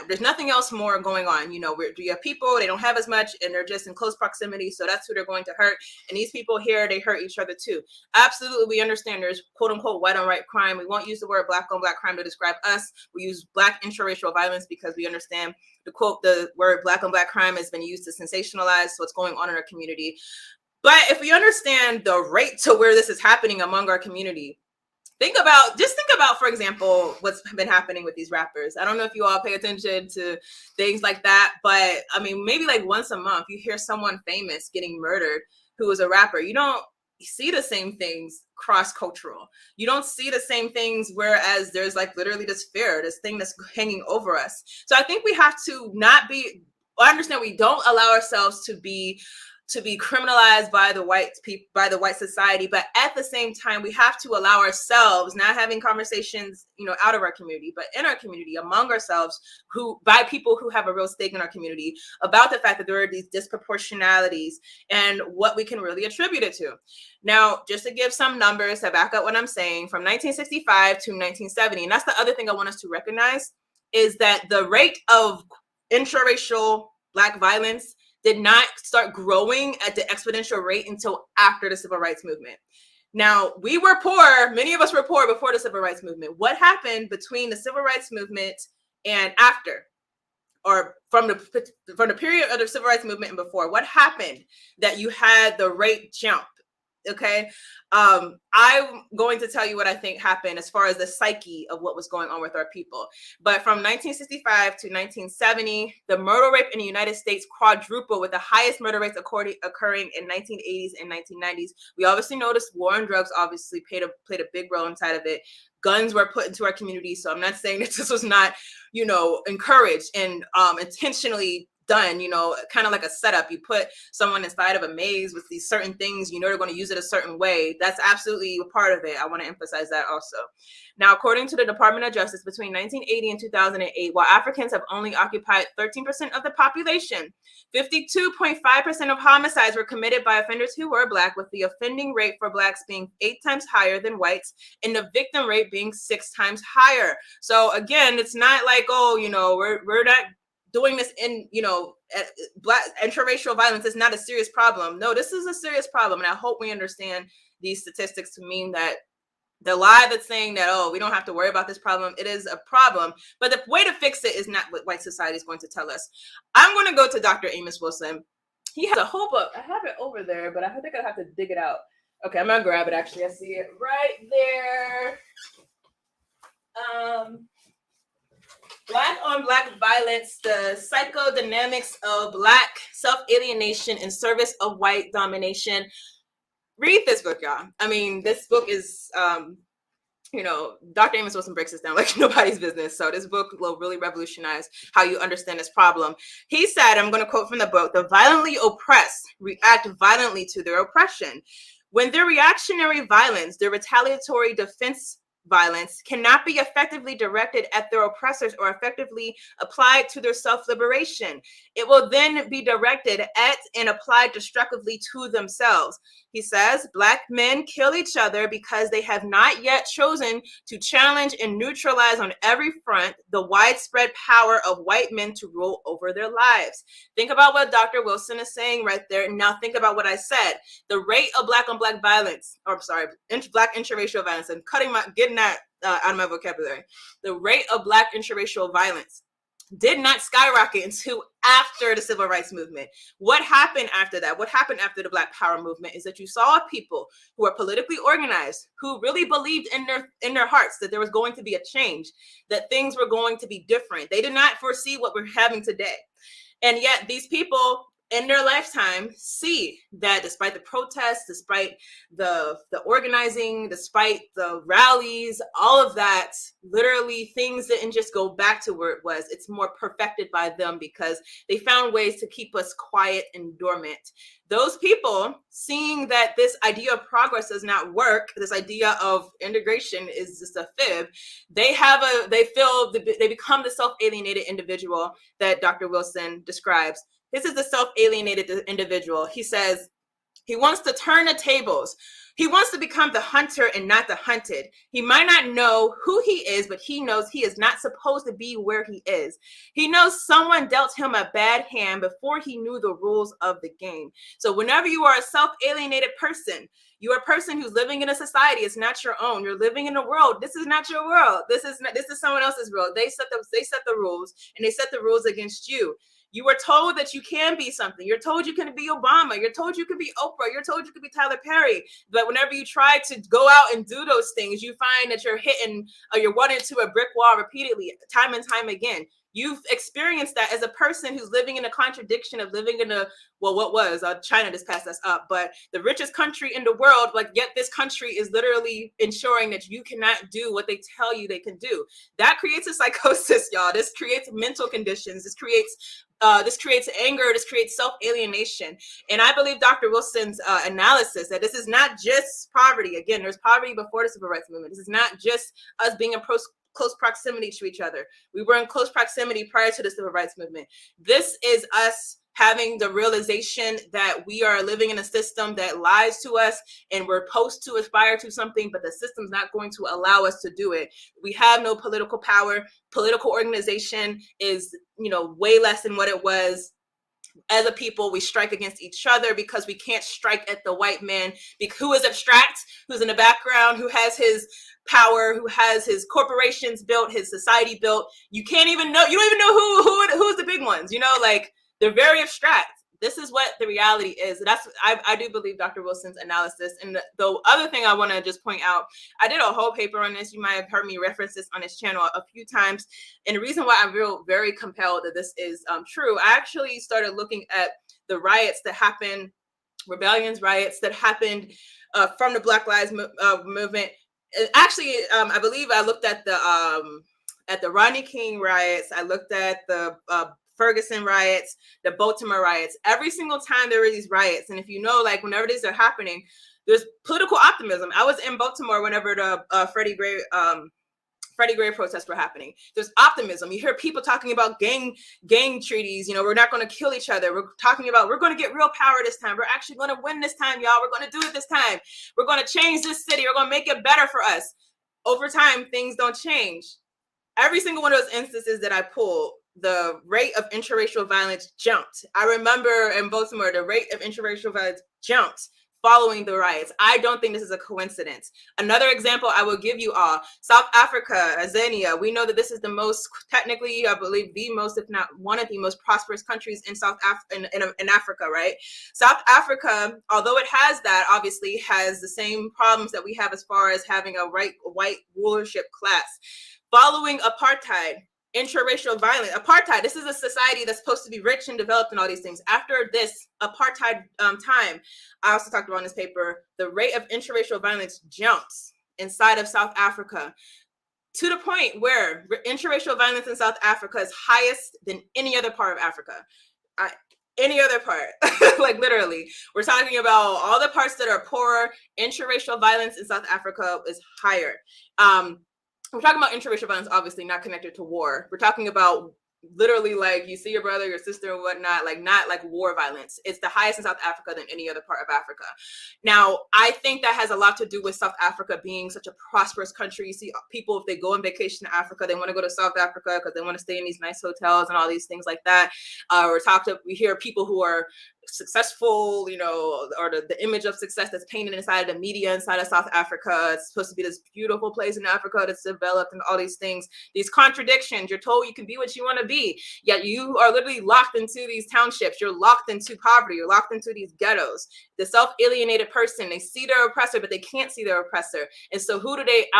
There's nothing else more going on. You have people, they don't have as much, and they're just in close proximity. So that's who they're going to hurt. And these people here, they hurt each other too. Absolutely, we understand there's quote unquote white on white crime. We won't use the word Black on Black crime to describe us. We use Black interracial violence because we understand the word Black on Black crime has been used to sensationalize what's going on in our community. But if we understand the rate to where this is happening among our community, think about, for example, what's been happening with these rappers. I don't know if you all pay attention to things like that, but I mean, maybe like once a month, you hear someone famous getting murdered who is a rapper. You don't see the same things cross-cultural. You don't see the same things, whereas there's like literally this fear, this thing that's hanging over us. So I think we have to I understand we don't allow ourselves to be criminalized by the white society, but at the same time we have to allow ourselves, not having conversations out of our community, but in our community, among ourselves, by people who have a real stake in our community, about the fact that there are these disproportionalities and what we can really attribute it to. Now, just to give some numbers to back up what I'm saying, from 1965 to 1970, and that's the other thing I want us to recognize, is that the rate of intraracial Black violence did not start growing at the exponential rate until after the Civil Rights Movement. Now, we were poor. Many of us were poor before the Civil Rights Movement. What happened between the Civil Rights Movement and after, or from the period of the Civil Rights Movement and before? What happened that you had the rate jump? Okay. I'm going to tell you what I think happened as far as the psyche of what was going on with our people. But from 1965 to 1970, the murder rate in the United States quadrupled, with the highest murder rates occurring in 1980s and 1990s. We obviously noticed war on drugs obviously played a big role inside of it. Guns were put into our community. So I'm not saying that this was not, encouraged and intentionally done, you know, kind of like a setup. You put someone inside of a maze with these certain things, you know, they're going to use it a certain way. That's absolutely a part of it. I want to emphasize that also. Now, according to the Department of Justice, between 1980 and 2008, while Africans have only occupied 13% of the population, 52.5% of homicides were committed by offenders who were Black, with the offending rate for Blacks being 8 times higher than whites and the victim rate being 6 times higher. So again, it's not like, oh, you know, we're not doing this in, you know, Black interracial violence is not a serious problem. No, this is a serious problem. And I hope we understand these statistics to mean that the lie that's saying that, oh, we don't have to worry about this problem, it is a problem. But the way to fix it is not what white society is going to tell us. I'm going to go to Dr. Amos Wilson. He has a whole book. I have it over there, but I think I have to dig it out. Okay, I'm going to grab it, actually. I see it right there. Black on Black violence, the psychodynamics of Black self-alienation in service of white domination. Read this book, y'all. I mean, this book is, you know, Dr. Amos Wilson breaks this down like nobody's business. So this book will really revolutionize how you understand this problem. He said, I'm going to quote from the book, "The violently oppressed react violently to their oppression. When their reactionary violence, their retaliatory defense violence cannot be effectively directed at their oppressors or effectively applied to their self-liberation, it will then be directed at and applied destructively to themselves." He says, Black men kill each other because they have not yet chosen to challenge and neutralize on every front the widespread power of white men to rule over their lives. Think about what Dr. Wilson is saying right there. Now think about what I said. The rate of Black on Black violence, or I'm sorry, Black interracial violence, and getting that out of my vocabulary. The rate of Black interracial violence did not skyrocket until after the civil rights movement. What happened after that? What happened after the Black Power movement is that you saw people who were politically organized, who really believed in their hearts that there was going to be a change, that things were going to be different. They did not foresee what we're having today. And yet these people in their lifetime see that despite the protests, despite the organizing, despite the rallies, all of that, literally things didn't just go back to where it was. It's more perfected by them because they found ways to keep us quiet and dormant. Those people, seeing that this idea of progress does not work, this idea of integration is just a fib, they become the self-alienated individual that Dr. Wilson describes. This is the self-alienated individual. He says he wants to turn the tables. He wants to become the hunter and not the hunted. He might not know who he is, but he knows he is not supposed to be where he is. He knows someone dealt him a bad hand before he knew the rules of the game. So whenever you are a self-alienated person, you are a person who's living in a society. It's not your own. You're living in a world. This is not your world. This is someone else's world. They set the rules, and they set the rules against you. You were told that you can be something. You're told you can be Obama. You're told you can be Oprah. You're told you can be Tyler Perry. But whenever you try to go out and do those things, you find that you're hitting or you're running into a brick wall repeatedly, time and time again. You've experienced that as a person who's living in a contradiction of living in China just passed us up, but the richest country in the world, like yet this country is literally ensuring that you cannot do what they tell you they can do. That creates a psychosis, y'all. This creates mental conditions. This creates anger. This creates self-alienation. And I believe Dr. Wilson's analysis that this is not just poverty. Again, there's poverty before the civil rights movement. This is not just us being in close proximity to each other. We were in close proximity prior to the civil rights movement. This is us having the realization that we are living in a system that lies to us and we're supposed to aspire to something, but the system's not going to allow us to do it. We have no political power. Political organization is, way less than what it was. As a people, we strike against each other because we can't strike at the white man who is abstract, who's in the background, who has his power, who has his corporations built, his society built. You don't even know who's the big ones, they're very abstract. This is what the reality is. I do believe Dr. Wilson's analysis. And the other thing I want to just point out, I did a whole paper on this. You might have heard me reference this on his channel a few times. And the reason why I feel very compelled that this is true, I actually started looking at the riots that happened, riots that happened from the Black Lives movement. Actually, I believe I looked at the Rodney King riots. I looked at the Ferguson riots, the Baltimore riots. Every single time there were these riots, and if you know, like whenever these are happening, there's political optimism. I was in Baltimore whenever the Freddie Gray protests were happening. There's optimism. You hear people talking about gang treaties. You know, we're not going to kill each other. We're talking about we're going to get real power this time. We're actually going to win this time, y'all. We're going to do it this time. We're going to change this city. We're going to make it better for us. Over time, things don't change. Every single one of those instances that I pulled, the rate of interracial violence jumped. I remember in Baltimore, the rate of interracial violence jumped following the riots. I don't think this is a coincidence. Another example I will give you all, South Africa, Tanzania. We know that this is the most, technically, I believe the most, if not one of the most prosperous countries in in Africa, right? South Africa, although it has that, obviously has the same problems that we have as far as having a white rulership class. Following apartheid, interracial violence, apartheid, this is a society that's supposed to be rich and developed and all these things. After this apartheid time, I also talked about in this paper, the rate of interracial violence jumps inside of South Africa to the point where interracial violence in South Africa is highest than any other part of Africa. Any other part, like literally, we're talking about all the parts that are poor. Interracial violence in South Africa is higher. We're talking about interracial violence, obviously not connected to war. We're talking about literally like you see your brother, your sister, and whatnot, like not like war violence. It's the highest in South Africa than any other part of Africa. Now, I think that has a lot to do with South Africa being such a prosperous country. You see people, if they go on vacation to Africa, they want to go to South Africa because they want to stay in these nice hotels and all these things like that. We hear people who are successful, you know, or the image of success that's painted inside of the media inside of South Africa. It's supposed to be this beautiful place in Africa that's developed and all these things, these contradictions. You're told you can be what you want to be, yet you are literally locked into these townships. You're locked into poverty. You're locked into these ghettos. The self-alienated person, they see their oppressor, but they can't see their oppressor. And so who do they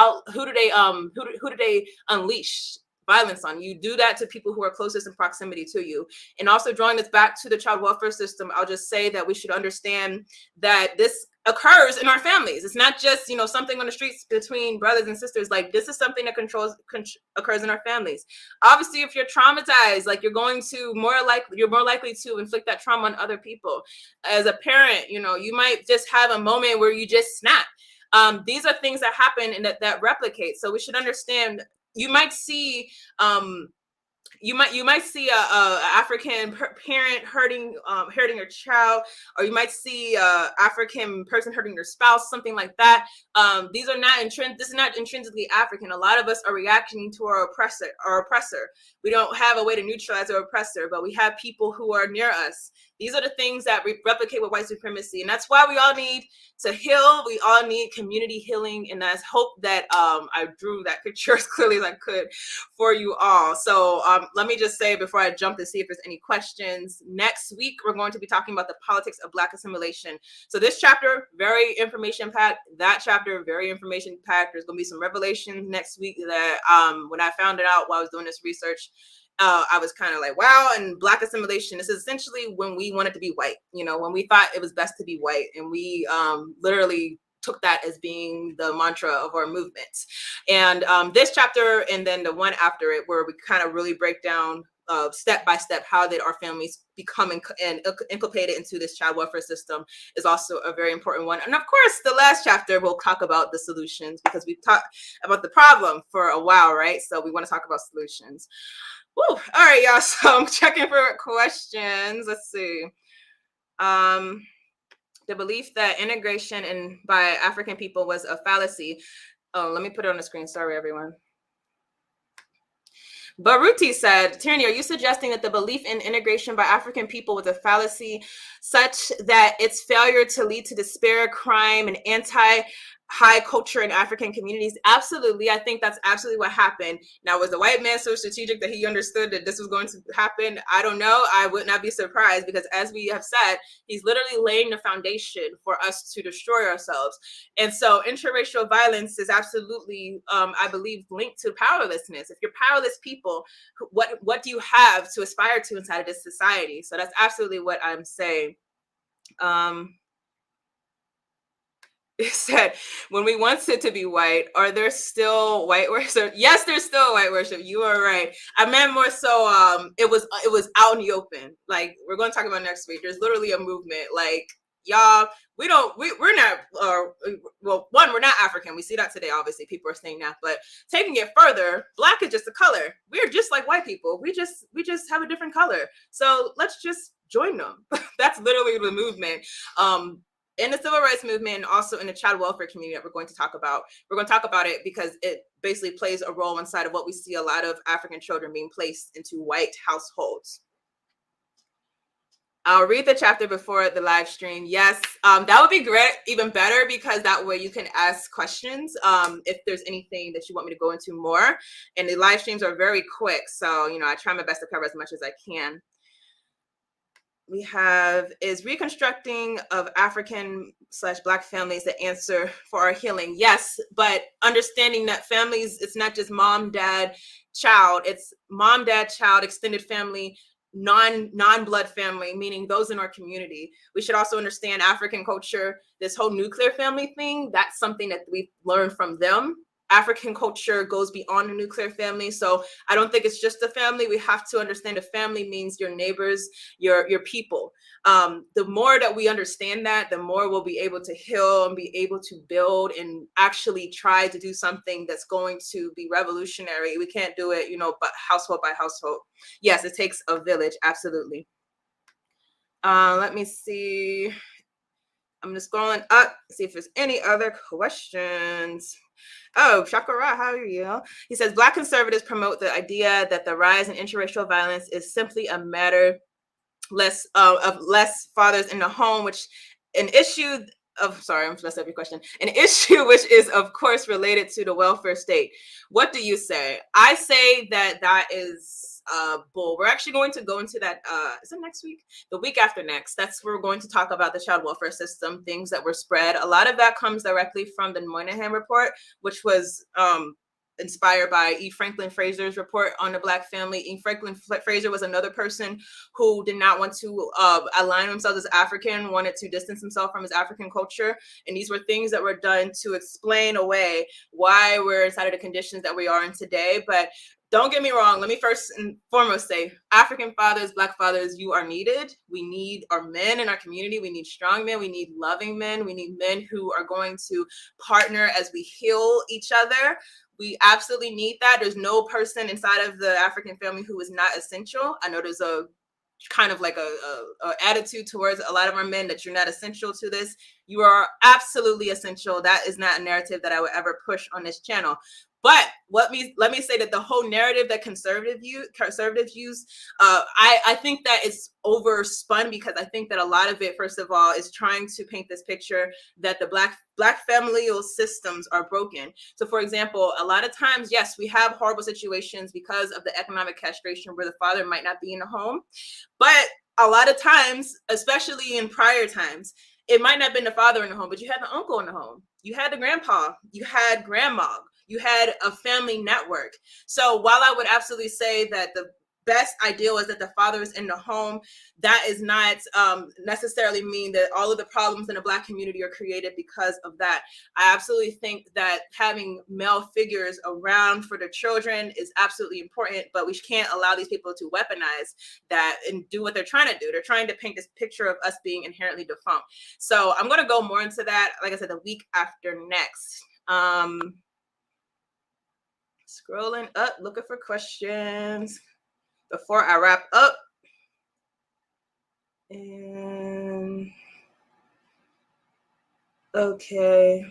unleash violence on? You do that to people who are closest in proximity to you. And also drawing this back to the child welfare system, I'll just say that we should understand that this occurs in our families. It's not just, you know, something on the streets between brothers and sisters. Like this is something that occurs in our families. Obviously, if you're traumatized, like you're more likely to inflict that trauma on other people. As a parent, you know, you might just have a moment where you just snap. These are things that happen and that replicate. So we should understand. You might see a African parent hurting your child, or you might see a African person hurting their spouse, something like that. This is not intrinsically African. A lot of us are reacting to our oppressor. We don't have a way to neutralize our oppressor, but we have people who are near us. These are the things that replicate with white supremacy. And that's why we all need to heal. We all need community healing. And I hope that I drew that picture as clearly as I could for you all. So let me just say before I jump to see if there's any questions. Next week, we're going to be talking about the politics of Black assimilation. So this chapter, very information-packed. That chapter, very information-packed. There's going to be some revelations next week that when I found it out while I was doing this research, I was kind of like, wow. And Black assimilation, this is essentially when we wanted to be white, you know, when we thought it was best to be white. And we literally took that as being the mantra of our movements. And this chapter and then the one after it, where we kind of really break down step by step how did our families become inculcated into this child welfare system, is also a very important one. And of course, the last chapter we'll talk about the solutions, because we've talked about the problem for a while, right? So we want to talk about solutions. Woo. All right, y'all. So I'm checking for questions. Let's see. The belief that integration by African people was a fallacy. Oh, let me put it on the screen. Sorry, everyone. Baruti said, Tierney, are you suggesting that the belief in integration by African people was a fallacy such that its failure to lead to despair, crime, and anti-high culture in African communities? Absolutely. I think that's absolutely what happened. Now, was the white man so strategic that he understood that this was going to happen? I don't know. I would not be surprised, because as we have said, he's literally laying the foundation for us to destroy ourselves. And so interracial violence is absolutely, I believe, linked to powerlessness. If you're powerless people, what do you have to aspire to inside of this society? So that's absolutely what I'm saying. It said, when we once said to be white, are there still white worship? Yes, there's still white worship. You are right. I meant more so it was out in the open. Like we're going to talk about next week. There's literally a movement. Like y'all, we're not well, one, we're not African. We see that today, obviously. People are saying that, but taking it further, black is just a color. We're just like white people. We just have a different color. So let's just join them. That's literally the movement. In the civil rights movement and also in the child welfare community that we're going to talk about. We're going to talk about it because it basically plays a role inside of what we see a lot of African children being placed into white households. I'll read the chapter before the live stream. Yes, that would be great, even better, because that way you can ask questions if there's anything that you want me to go into more. And the live streams are very quick, so I try my best to cover as much as I can. We have, is reconstructing of African/Black families the answer for our healing? Yes, but understanding that families, it's not just mom, dad, child. It's mom, dad, child, extended family, non-blood family, meaning those in our community. We should also understand African culture, this whole nuclear family thing, that's something that we've learned from them. African culture goes beyond the nuclear family. So I don't think it's just a family. We have to understand a family means your neighbors, your people. The more that we understand that, the more we'll be able to heal and be able to build and actually try to do something that's going to be revolutionary. We can't do it, but household by household. Yes, it takes a village. Absolutely. Let me see. I'm just scrolling up, see if there's any other questions. Oh, Shakara, how are you? He says, Black conservatives promote the idea that the rise in interracial violence is simply a matter of less fathers in the home, which an issue of, sorry, I'm messing up your question. An issue which is, of course, related to the welfare state. What do you say? I say that is bull. We're actually going to go into that, is it next week? The week after next. That's where we're going to talk about the child welfare system, things that were spread. A lot of that comes directly from the Moynihan report, which was inspired by E. Franklin Fraser's report on the Black family. E. Franklin Fraser was another person who did not want to align himself as African, wanted to distance himself from his African culture. And these were things that were done to explain away why we're inside of the conditions that we are in today. But don't get me wrong. Let me first and foremost say, African fathers, Black fathers, you are needed. We need our men in our community. We need strong men. We need loving men. We need men who are going to partner as we heal each other. We absolutely need that. There's no person inside of the African family who is not essential. I know there's a kind of like a attitude towards a lot of our men that you're not essential to this. You are absolutely essential. That is not a narrative that I would ever push on this channel. But let me say that the whole narrative that conservatives use, I think that it's overspun, because I think that a lot of it, first of all, is trying to paint this picture that the Black familial systems are broken. So, for example, a lot of times, yes, we have horrible situations because of the economic castration where the father might not be in the home. But a lot of times, especially in prior times, it might not have been the father in the home, but you had the uncle in the home. You had the grandpa. You had grandma. You had a family network. So while I would absolutely say that the best ideal is that the father is in the home, that is not necessarily mean that all of the problems in the Black community are created because of that. I absolutely think that having male figures around for the children is absolutely important, but we can't allow these people to weaponize that and do what they're trying to do. They're trying to paint this picture of us being inherently defunct. So I'm going to go more into that, like I said, the week after next. Scrolling up, looking for questions before I wrap up. And okay,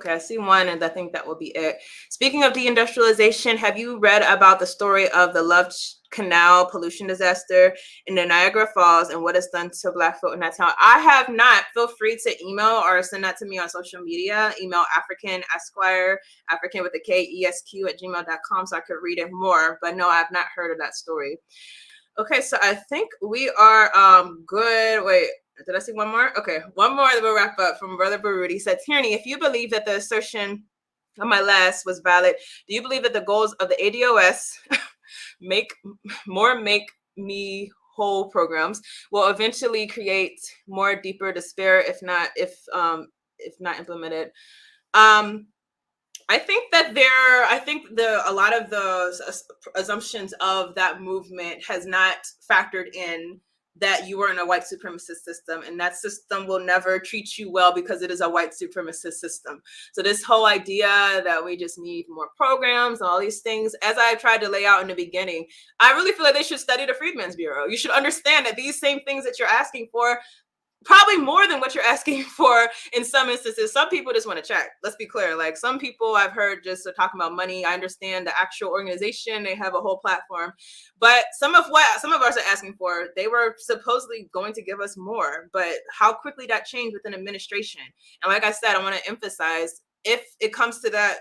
I see one, and I think that will be it. Speaking of de-industrialization, have you read about the story of the Love Canal pollution disaster in the Niagara Falls and what it's done to Black folk in that town? I have not. Feel free to email or send that to me on social media. Email African Esquire, African with a K-E-S-Q @gmail.com, so I could read it more. But no, I've not heard of that story. Okay, so I think we are good. Wait, did I see one more? Okay, one more that we'll wrap up from Brother Baruti. He said, Tierney, if you believe that the assertion of my last was valid, do you believe that the goals of the ADOS make me whole programs will eventually create more deeper despair if not implemented. I think that a lot of the assumptions of that movement has not factored in that you are in a white supremacist system, and that system will never treat you well because it is a white supremacist system. So this whole idea that we just need more programs and all these things, as I tried to lay out in the beginning, I really feel like they should study the Freedmen's Bureau. You should understand that these same things that you're asking for, probably more than what you're asking for in some instances. Some people just want to check. Let's be clear. Like, some people I've heard just are talking about money. I understand the actual organization, they have a whole platform, but some of us are asking for, they were supposedly going to give us more, but how quickly that changed within administration. And like I said, I want to emphasize, if it comes to that,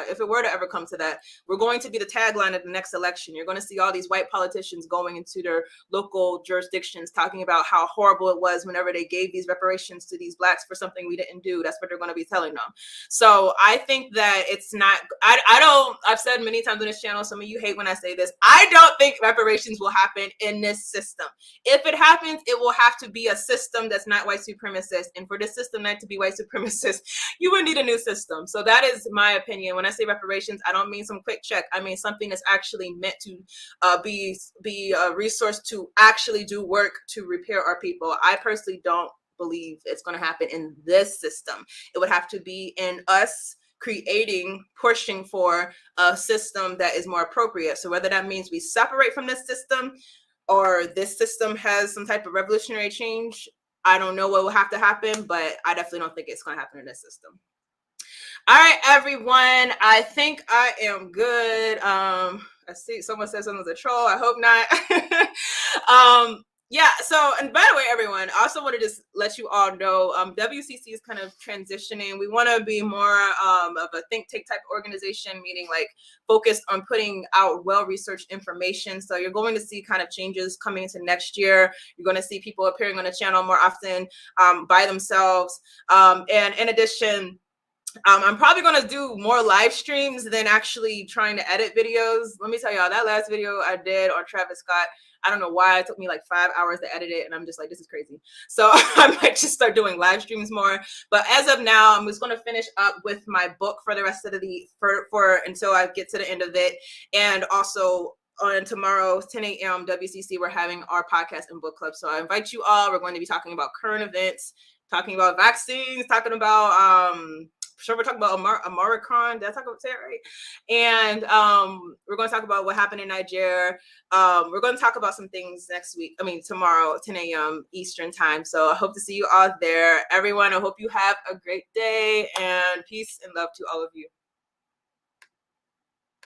if it were to ever come to that, we're going to be the tagline of the next election. You're going to see all these white politicians going into their local jurisdictions talking about how horrible it was whenever they gave these reparations to these blacks for something we didn't do. That's what they're going to be telling them. So I think that it's not, I've said many times on this channel, some of you hate when I say this, I don't think reparations will happen in this system. If it happens, it will have to be a system that's not white supremacist. And for this system not to be white supremacist, you would need a new system. So that is my opinion. When I say reparations, I don't mean some quick check. I mean something that's actually meant to be a resource to actually do work to repair our people. I personally don't believe it's going to happen in this system. It would have to be in us pushing for a system that is more appropriate. So whether that means we separate from this system or this system has some type of revolutionary change, I don't know what will have to happen, but I definitely don't think it's going to happen in this system. All right, everyone. I think I am good. I see someone said someone's a troll. I hope not. Yeah. So, and by the way, everyone, I also want to just let you all know, WCC is kind of transitioning. We want to be more of a think tank type organization, meaning like focused on putting out well-researched information. So you're going to see kind of changes coming into next year. You're going to see people appearing on the channel more often by themselves. And in addition, I'm probably going to do more live streams than actually trying to edit videos. Let me tell y'all, that last video I did on Travis Scott, I don't know why it took me like 5 hours to edit it, and I'm just like, this is crazy. So I might just start doing live streams more. But as of now, I'm just going to finish up with my book for the rest of for until I get to the end of it. And also on tomorrow, 10 a.m. WCC, we're having our podcast and book club. So I invite you all. We're going to be talking about current events, talking about vaccines, talking about sure we're talking about Afrikan. Did I say it right? And we're going to talk about what happened in Nigeria. We're going to talk about some things tomorrow, 10 a.m. Eastern time. So I hope to see you all there. Everyone, I hope you have a great day, and peace and love to all of you.